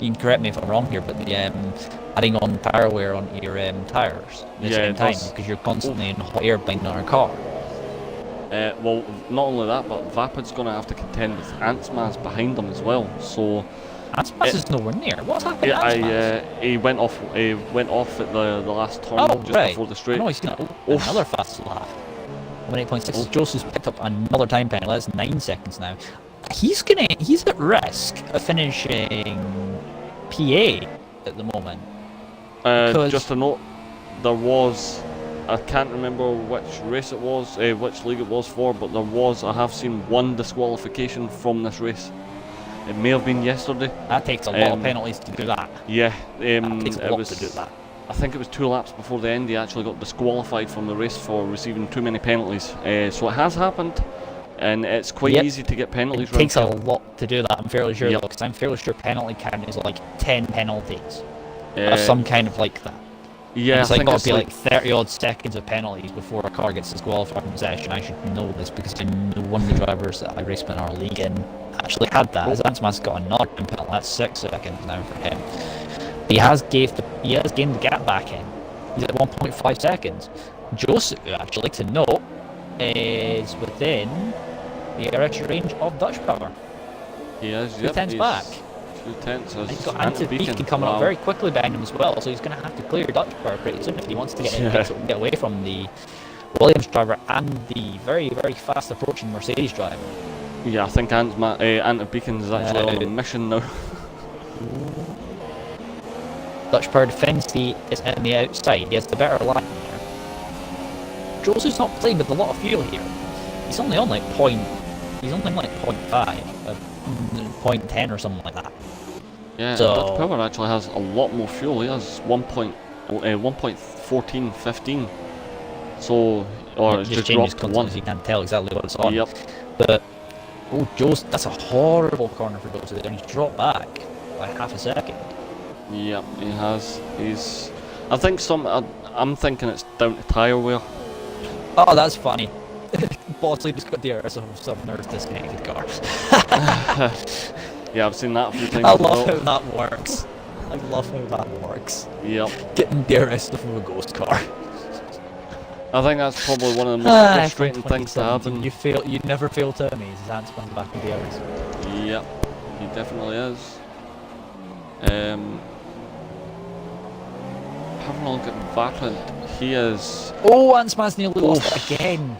you can correct me if I'm wrong here, but the adding on power wear onto your tyres at the same time because you're constantly in hot air binding on a car. Well, not only that, but Vapid's going to have to contend with Antsmaz behind them as well. So Antsmaz is nowhere near. What's happened to yeah, Antsmaz? he went off. He went off at the last turn before the straight. No, he's got another fast lap. 8.6. Joseph's picked up another time penalty. That's 9 seconds now. He's at risk of finishing PA at the moment. Just a note, there was, I can't remember which race it was, which league it was for, but I have seen one disqualification from this race. It may have been yesterday. That takes a lot of penalties to do that. Yeah, that takes a lot to do that. I think it was 2 laps before the end he actually got disqualified from the race for receiving too many penalties. So it has happened, and it's quite easy to get penalties. It takes a lot to do that, I'm fairly sure, because I'm fairly sure penalty count is like 10 penalties. Or some kind of like that. Yeah, and it's like got to be like 30 odd seconds of penalties before a car gets disqualified from possession. I should know this because I know one of the drivers that I raced in our league in actually had that. His Antsman's got another penalty. That's 6 seconds now for him. He has gained the gap back in. He's at 1.5 seconds. Joseph, actually, to note, is within the extra range of Dutch Power. He is, 2 tenths back. 2 tenths. He's got Anti-Beacon coming up very quickly behind him as well, so he's going to have to clear Dutch Power pretty soon if he wants to get away from the Williams driver and the very, very fast approaching Mercedes driver. Yeah, I think Anti-Beacon is actually on a mission now. Dutch Power defends is on the outside. He has the better line here. Joseph's not playing with a lot of fuel here. He's only on like He's only like 0.5, 0.10 or something like that. Yeah, Dutch Power actually has a lot more fuel. He has 1.1415. So, or it just dropped to 1. You can't tell exactly what it's on. Yep. But Joseph, that's a horrible corner for Joseph there, and he's dropped back by half a second. Yep, he has. I think I'm thinking it's down to tyre wear. Oh, that's funny. Bosley just got the DRS of some nerve disconnected car. Yeah, I've seen that a few times. I love how that works. I love how that works. Yep. Getting DRS from a ghost car. I think that's probably one of the most frustrating things to happen. You never fail to amaze. His hands comes back in DRS. Yep, he definitely is. Having a look at Vatland, he is. Oh, Antsman's nearly lost it again.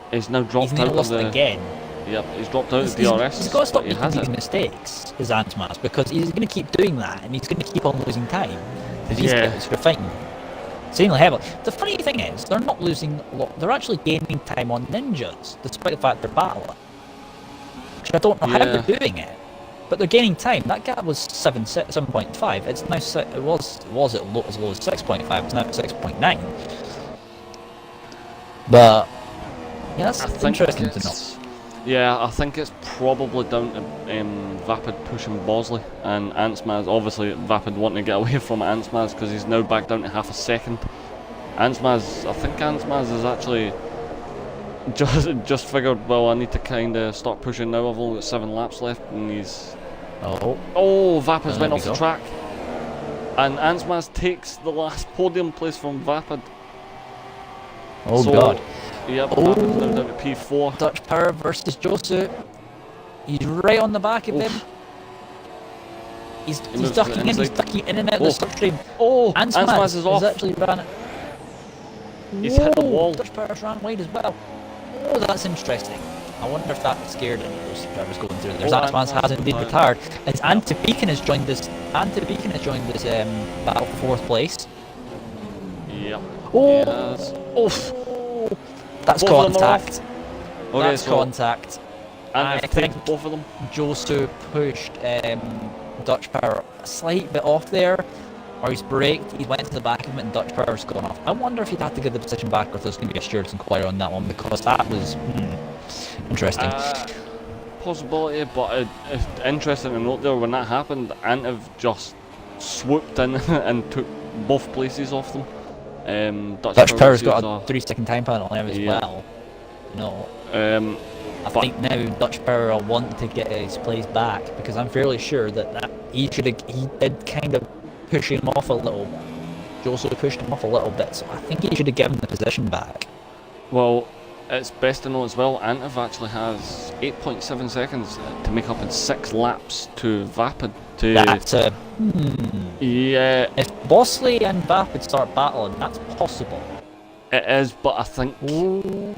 He's now dropped out of the. Again. Yep, he's dropped out of DRS. He's got to stop making these mistakes, his Antsmas, because he's going to keep doing that, and he's going to keep on losing time. These guys are fighting insanely heavily. The funny thing is, they're not losing a lot. They're actually gaining time on ninjas, despite the fact they're battling. Which I don't know how they're doing it. But they're gaining time. That gap was 7.5. It's now it was as low as 6.5. It's now at 6.9. But yeah, that's interesting to know. Yeah, I think it's probably down to Vapid pushing Bosley and Antsmaz. Obviously, Vapid wanting to get away from Antsmaz because he's now back down to half a second. I think Antsmaz is actually just figured, well, I need to kind of start pushing now. I've only got 7 laps left, and he's. Oh, Vapid's went off the track, and Antsmaz takes the last podium place from Vapid. Oh God. Yep, Vapid's now down to P4. Dutch Power versus Joseph. He's right on the back of him. He's ducking in. He's ducking in and out of the slipstream. Oh, Antsmaz is off. He's actually ran it. He's hit the wall. Dutch Power's ran wide as well. Oh, that's interesting. I wonder if that scared any of those drivers going through there. Antsmaz has indeed retired. As Anti-Beacon has joined this. Battle for 4th place. Yep. That's contact. That's so contact. And I think both of them. Joseph pushed Dutch Power a slight bit off there, or he's braked, he went to the back of him and Dutch Power's gone off. I wonder if he'd have to give the position back or if there's going to be a stewards inquiry on that one, because that was interesting. Possibility, but interesting to note there, when that happened, Antiv just swooped in and took both places off them. Dutch Power's got a 3-second time penalty as well. No. I think now Dutch Power will want to get his place back, because I'm fairly sure that he did kind of push him off a little. Joseph pushed him off a little bit, so I think he should have given the position back. Well, it's best to know as well, Antiv actually has 8.7 seconds to make up in 6 laps to Vapid. That's Yeah. If Bosley and Vapid start battling, that's possible. It is, but I think...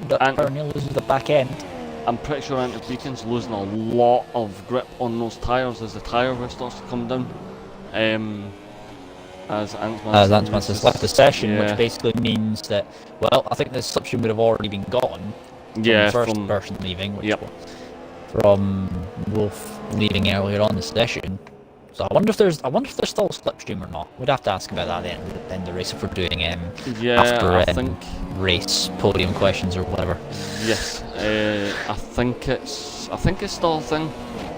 Dutch Power nearly loses the back end. I'm pretty sure Antiv Beacon's losing a lot of grip on those tyres as the tyre wear starts to come down. As Antmans has left the session, yeah. which basically means that, well, I think the slipstream would have already been gone. Yeah, from the first person leaving, which yep. was from Wolf leaving earlier on the session. So I wonder if there's still a slipstream or not. We'd have to ask about that in the race if we're doing after race podium questions or whatever. Yes, I think it's still a thing.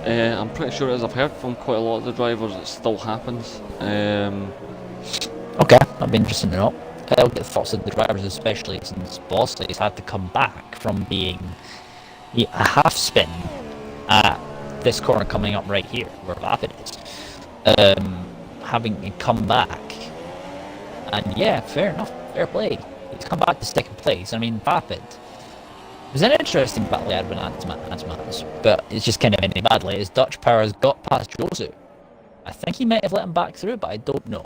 I'm pretty sure it is. I've heard from quite a lot of the drivers it still happens. Okay, that'd be interesting to know. I'll get thoughts of the drivers, especially since Bosley's had to come back from being a half spin at this corner coming up right here, where Vapid is. Having to come back. And yeah, fair enough, fair play. He's come back to second place. I mean, Vapid. It was an interesting battle he had with Antmans, but it's just kind of ended badly as Dutch Power has got past Josu. I think he might have let him back through, but I don't know.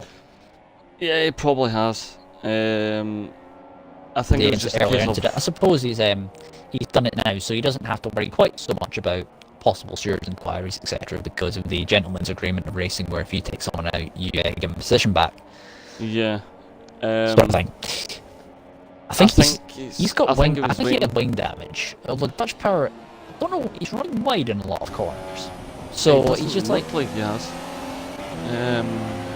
Yeah, he probably has. I think it was just earlier incident. I suppose he's done it now, so he doesn't have to worry quite so much about possible stewards inquiries, etc., because of the gentleman's agreement of racing, where if you take someone out, you give him position back. Yeah. Sort of thing. I think he's got wing. I think he had wing damage. Although Dutch Power, I don't know, he's running wide in a lot of corners, so he's just like he has.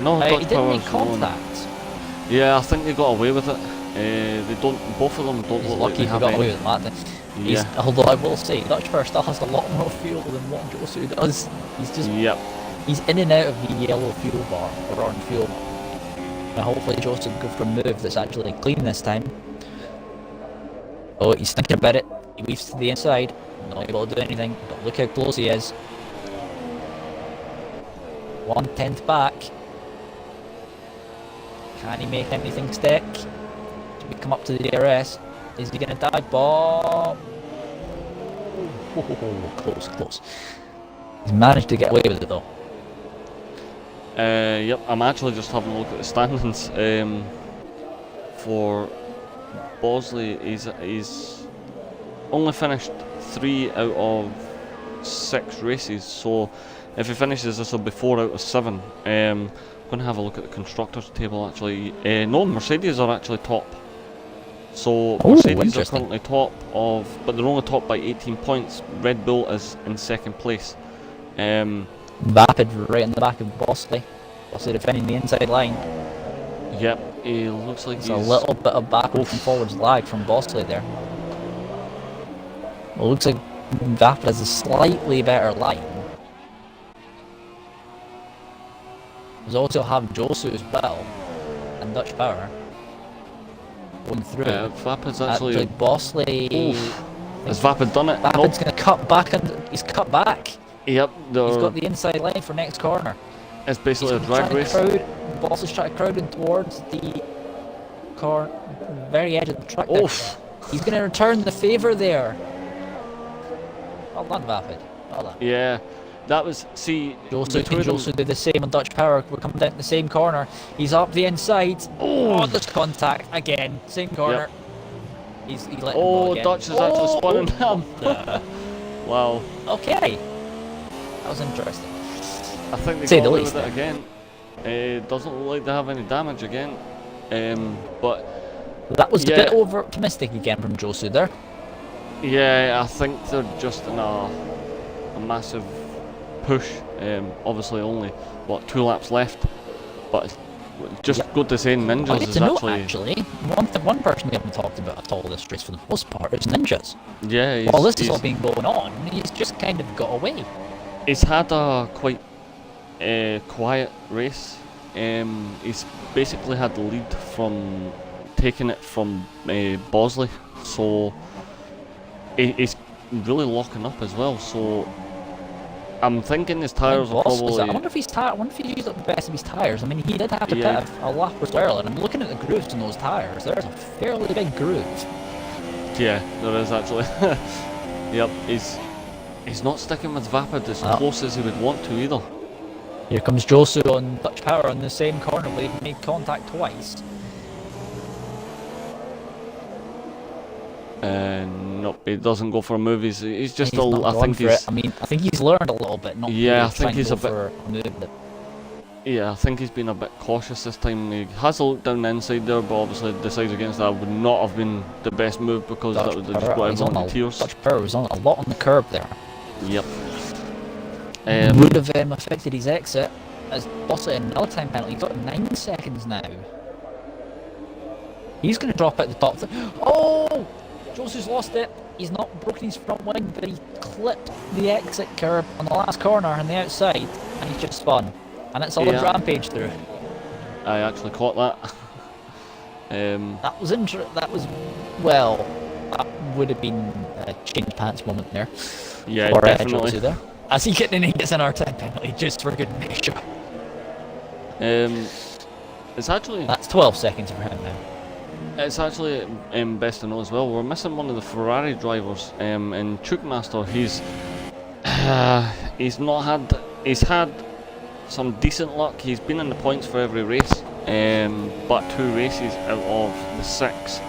No, he Dutch didn't Power's make contact. Yeah, I think they got away with it. They don't. Both of them don't look like they have got away any. with that. Yeah. Although I will say, Dutch Power still has a lot more fuel than what Josu does. He's just he's in and out of the yellow fuel bar, or orange fuel bar. Now hopefully Josu can go for a move that's actually clean this time. Oh, he's thinking about it. He weaves to the inside. Not able to do anything, but look how close he is. 1/10 back. Can he make anything stick? Can we come up to the DRS? Is he going to dive bomb? Close. He's managed to get away with it though. Yep, I'm actually just having a look at the standings. For Bosley, he's only finished 3 out of 6 races, so if he finishes this will be 4 out of 7. I'm going to have a look at the constructors table actually. No, Mercedes are actually top. So Mercedes are currently top of, but they're only top by 18 points. Red Bull is in second place. Vapid right in the back of Bosley. Bosley defending the inside line. Yep, he looks like there's a little bit of backwards and forwards lag from Bosley there. Well, looks like Vapid has a slightly better line. There's also have Josu as well, and Dutch Power going through. Vapid's actually Bosley. Has Vapid done it? Vapid's going to cut back, and he's cut back. Yep, he's got the inside line for next corner. It's basically a drag race. Bosley's trying to crowd in towards the very edge of the track. He's going to return the favour there. Well done, Vapid. Well done. Yeah. That was, Josu did the same on Dutch Power. We're coming down the same corner. He's up the inside. Oh, there's contact again. Same corner. Yep. He's letting go again. Dutch is actually spawning him. Wow. Okay. That was interesting. I think they got away with it again. Doesn't look like they have any damage again. But that was a bit over optimistic again from Josu there. Yeah, I think they're just in a massive push. Obviously only 2 laps left, but just good to say Ninjas is actually one person we haven't talked about at all this race for the most part is Ninjas. Yeah, while this has all been going on, he's just kind of got away. He's had a quite quiet race. He's basically had the lead from taking it from Bosley, so he's really locking up as well. So I'm thinking his tyres are Boss, probably. I wonder if I wonder if he's used up the best of his tyres. I mean, he did have to Yeah. pit a lap or so early, and I'm looking at the grooves in those tyres. There's a fairly big groove. Yeah, there is actually. Yep, he's not sticking with Vapid as close as he would want to either. Here comes Josu on Dutch Power on the same corner where they've made contact twice. Nope, he doesn't go for a move. He's just He's not I gone think for he's. it. I mean, I think he's learned a little bit. Not Yeah, really I think he's go a bit. for a move that Yeah, I think he's been a bit cautious this time. He has a look down the inside there, but obviously decides against that. Would not have been the best move because that would have just got everyone in tears. Dutch Power was on a lot on the curb there. Yep. Would have affected his exit as Bossa another time penalty. He's got 9 seconds now. He's going to drop at the top. Oh! Josu's lost it. He's not broken his front wing, but he clipped the exit curb on the last corner on the outside, and he's just spun. And it's all a rampage through. I actually caught that. That was well, that would have been a change pants moment there. Yeah, for, definitely. Josu there. As he gets an R10 penalty just for good measure. It's actually. That's 12 seconds for him now. It's actually best to know as well. We're missing one of the Ferrari drivers. In Chukmaster, he's had some decent luck. He's been in the points for every race, but 2 races out of the 6.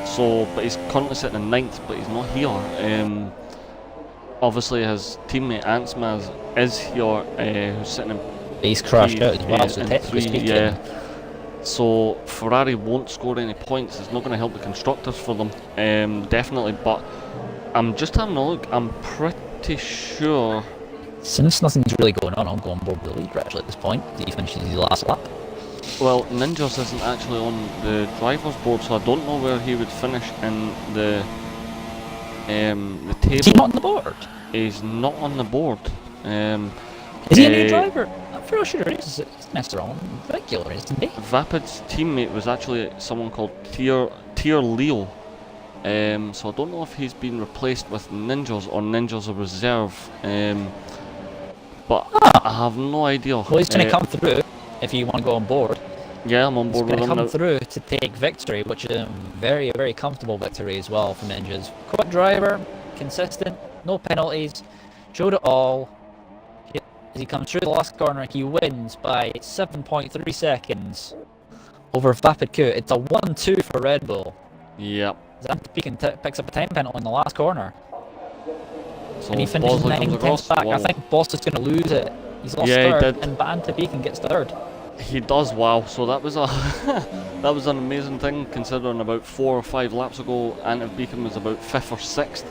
So, but he's currently sitting in 9th, but he's not here. Obviously, his teammate Ansmaz is here, who's sitting in. He's crashed out as well, so technically speaking. Yeah. So Ferrari won't score any points. It's not going to help the constructors for them, definitely. But I'm just having a look. I'm pretty sure. Since nothing's really going on, I'll go on board with the leader actually at this point. He finishes his last lap. Well, Ninjas isn't actually on the driver's board, so I don't know where he would finish in the table. Is he not on the board? He's not on the board. Is he a new driver? I'm pretty sure it is. It's Mr. On regular, isn't he? Vapid's teammate was actually someone called Tier Leo. So I don't know if he's been replaced with Ninjas or Ninjas a reserve. But I have no idea. Well, he's going to come through if you want to go on board. Yeah, I'm on board with him now. He's going to come through to take victory, which is a very, very comfortable victory as well for Ninjas. Quick driver, consistent, no penalties, showed it all. As he comes through the last corner, he wins by 7.3 seconds over Vapid Q. It's a 1-2 for Red Bull. Yep. Zampikin picks up a time penalty in the last corner. So And he finishes Bosley 9 tenths back. Wow. I think Boss is going to lose it. He's lost Yeah, he third, did. and Bantabeacon gets third. He does, wow. So that was a that was an amazing thing, considering about 4 or 5 laps ago, Antiv Beacon was about 5th or 6th.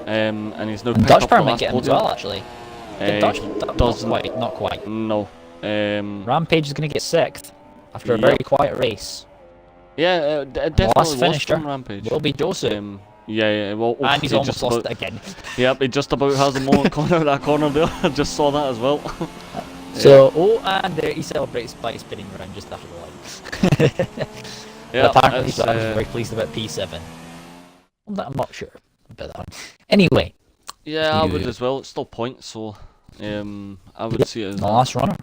And he's now And picked Dutch up the Power might last get him as podium. well, actually. Dutch doesn't. Not quite. No. Rampage is going to get 6th after a Yep. very quiet race. Yeah, it definitely last was finisher from Rampage. will be Josu. Yeah, well, And he's he almost just lost about, it again. Yep, he just about has a moment coming out of that corner there. I just saw that as well. So, and he celebrates by spinning around just after the line. Yeah, Apparently, it's, I was very pleased about P7. I'm not sure about that one. Anyway. yeah, I would as well. It's still points, so I would see it as the last runner.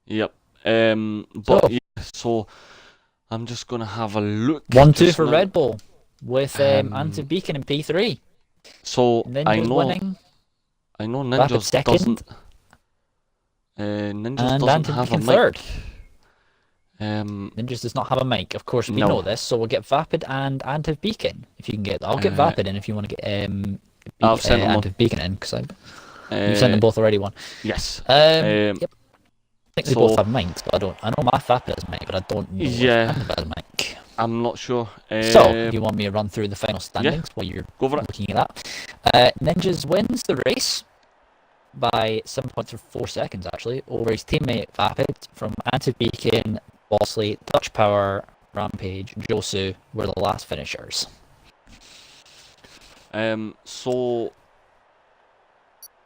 Yep. But yeah, so I'm just gonna have a look. 1-2 for now. Red Bull with Antiv Beacon in P3. So I Ninjas know winning. Ninjas Rapid second. doesn't. Ninjas And doesn't Antiv have a Beacon mic. third. Um, Ninjas does not have a mic. Of course, we No. know this, so we'll get Vapid and Antiv Beacon if you can get. I'll get Vapid in if you want to get I've sent them on. Antiv Beacon in because you sent them both already. One. Yes. Yep. I think they so- both have mics, but I don't. I know my Vapid has a mic, but I don't know Yeah. if Antiv has a mic. I'm not sure. So, do you want me to run through the final standings while you're Go for it. looking at that? Ninjas wins the race by 7.4 seconds, actually, over his teammate Vapid from Antiv Beacon, Bosley, Dutch Power, Rampage, Josu were the last finishers. So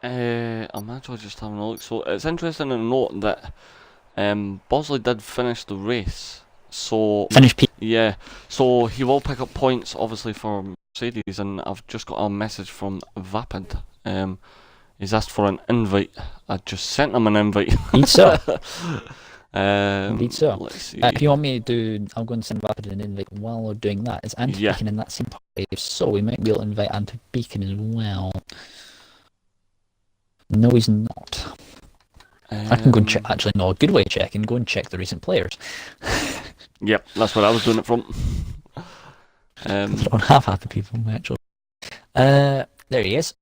I'm actually just having a look. So it's interesting to note that Bosley did finish the race. So Finish P. yeah, so he will pick up points obviously for Mercedes, and I've just got a message from Vapid. He's asked for an invite. I just sent him an invite. Indeed so. Let's see. If you want me to do, I'll go and send Vapid an invite while we're doing that. Is Ant Beacon in that same party? So we might be able to invite Ant Beacon as well. No, he's not. I can go and check. Actually, no, a good way of checking. Go and check the recent players. Yep, that's where I was doing it from. I don't have half the people actually. There he is.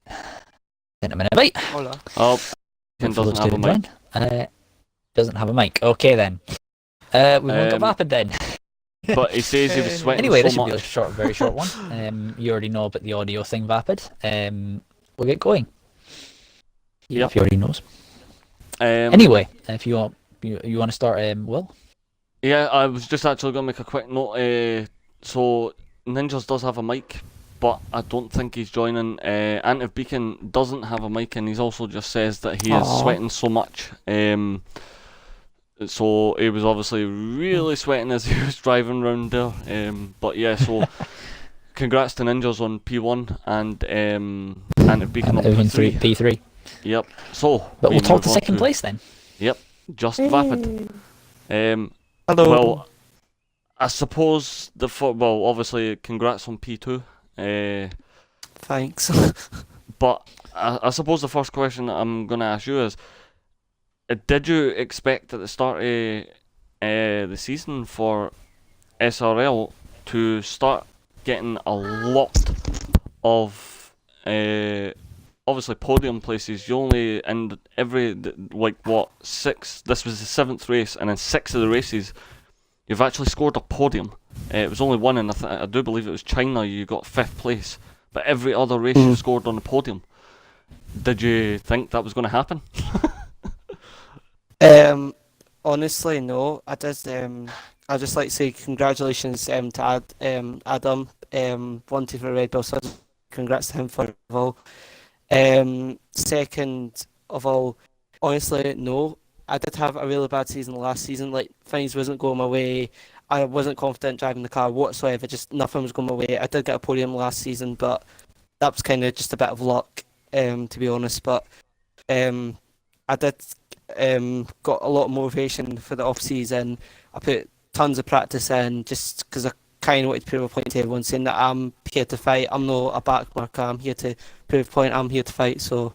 Sent him an invite. Hola. Oh, he doesn't have a mic. Doesn't have a mic. Okay then. We won't get Vapid then. But he says he was sweating anyway, so this should much. be a short, very short one. You already know about the audio thing, Vapid. We'll get going. Yep. If he already knows. Anyway, if you want to start, Will. Yeah, I was just actually going to make a quick note. So Ninjas does have a mic, but I don't think he's joining. Antiv Beacon doesn't have a mic, and he's also just says that he is sweating so much. So he was obviously really sweating as he was driving around there. But yeah, so congrats to Ninjas on P1 and Antiv Beacon on P3. P3. Yep. So, but we'll talk to second place then. Yep. Just Vapid. Hello. Well, I suppose obviously, congrats on P2. Thanks. But I suppose the first question that I'm going to ask you is, did you expect at the start of the season for SRL to start getting a lot of obviously podium places? You only in every six. This was the 7th race, and in 6 of the races, you've actually scored a podium. It was only one, and I do believe it was China. You got 5th place, but every other race you scored on the podium. Did you think that was going to happen? Honestly, no. I just like to say congratulations to Adam. 1-2 for Red Bull. So congrats to him first of all. Second of all, honestly, no. I did have a really bad season last season. Like, things wasn't going my way. I wasn't confident driving the car whatsoever. Just nothing was going my way. I did get a podium last season, but that was kind of just a bit of luck, to be honest. But I did got a lot of motivation for the off season. I put tons of practice in just because I kind of wanted to prove a point to everyone, saying that I'm here to fight. I'm not a backmarker. I'm here to prove a point. I'm here to fight. So.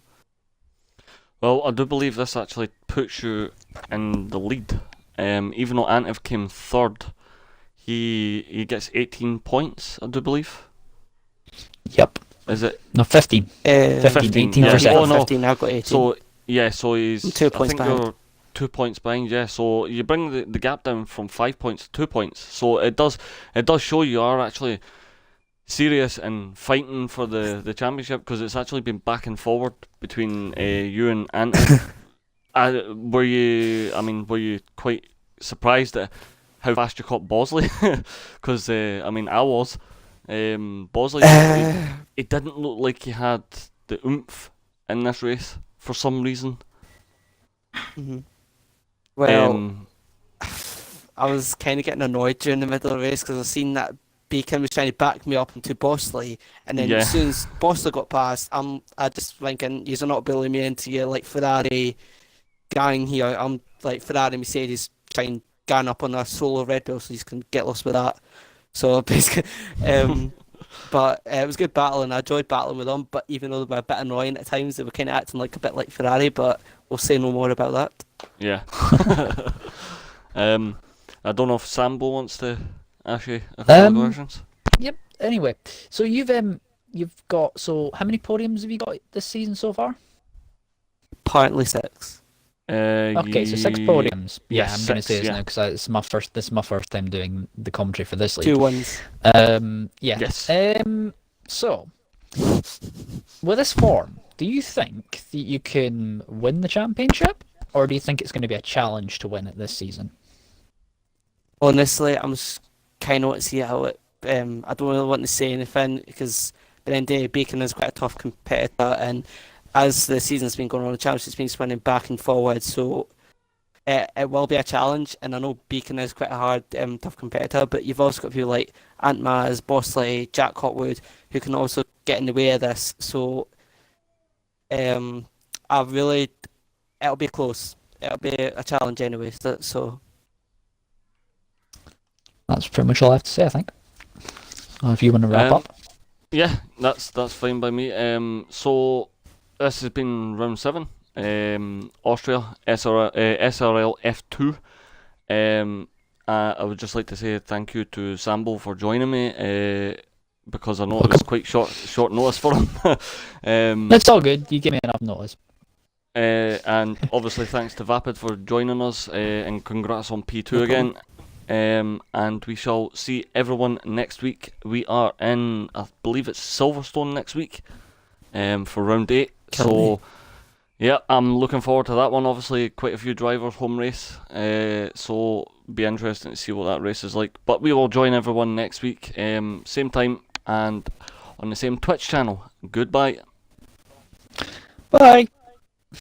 Well, I do believe this actually puts you in the lead. Even though Antiv came 3rd, he gets 18 points, I do believe. Yep. Is it? No, 15. 15. 18 Yeah. percent. Oh, no. 15, I've got 18. So, yeah, so he's... I'm 2 points I think behind. you're 2 points behind, yeah. So you bring the gap down from 5 points to 2 points. So it does show you are actually serious and fighting for the championship, because it's actually been back and forward between you and Antiv. Were you quite surprised at how fast you caught Bosley? Because I was. Bosley, it didn't look like he had the oomph in this race for some reason. Mm-hmm. Well, I was kind of getting annoyed during the middle of the race because I seen that Beacon was trying to back me up into Bosley, and then as soon as Bosley got past, I just thinking, you're not bullying me into your Ferrari gang here. I'm like Ferrari, Mercedes, trying to gang up on a solo Red Bull, so you can get lost with that. So basically, but it was good battling. I enjoyed battling with them, but even though they were a bit annoying at times, they were kind of acting like a bit like Ferrari. But we'll say no more about that. Yeah. I don't know if Sambo wants to ask you a couple of questions. Yep. Anyway, so you've got, so how many podiums have you got this season so far? Apparently 6. Okay, so 6 podiums. Yeah, yes, I'm going to say this yeah. now because this is my first time doing the commentary for this league. 2 wins. Yeah. Yes. So, with this form, do you think that you can win the championship, or do you think it's going to be a challenge to win it this season? Honestly, I'm just kind of want to see how it. I don't really want to say anything because at the end of the day, Bacon is quite a tough competitor, and as the season's been going on, the championship's been spinning back and forward. So it will be a challenge, and I know Beacon is quite a hard, tough competitor, but you've also got people like Ant Maz, Bossley, Jack Hotwood, who can also get in the way of this. So, I really, it'll be close. It'll be a challenge anyway. So That's pretty much all I have to say, I think. If you want to wrap up. Yeah, that's fine by me. So this has been round 7. Austria, SRL F2. I would just like to say thank you to Sambo for joining me, because I know it was quite short notice for him. It's all good. You gave me enough notice. And obviously thanks to Vapid for joining us, and congrats on P2 again. And we shall see everyone next week. We are in, I believe it's Silverstone next week, for round 8. So yeah, I'm looking forward to that one. Obviously quite a few drivers home race, so be interesting to see what that race is like. But we will join everyone next week, same time and on the same Twitch channel. Goodbye. Bye.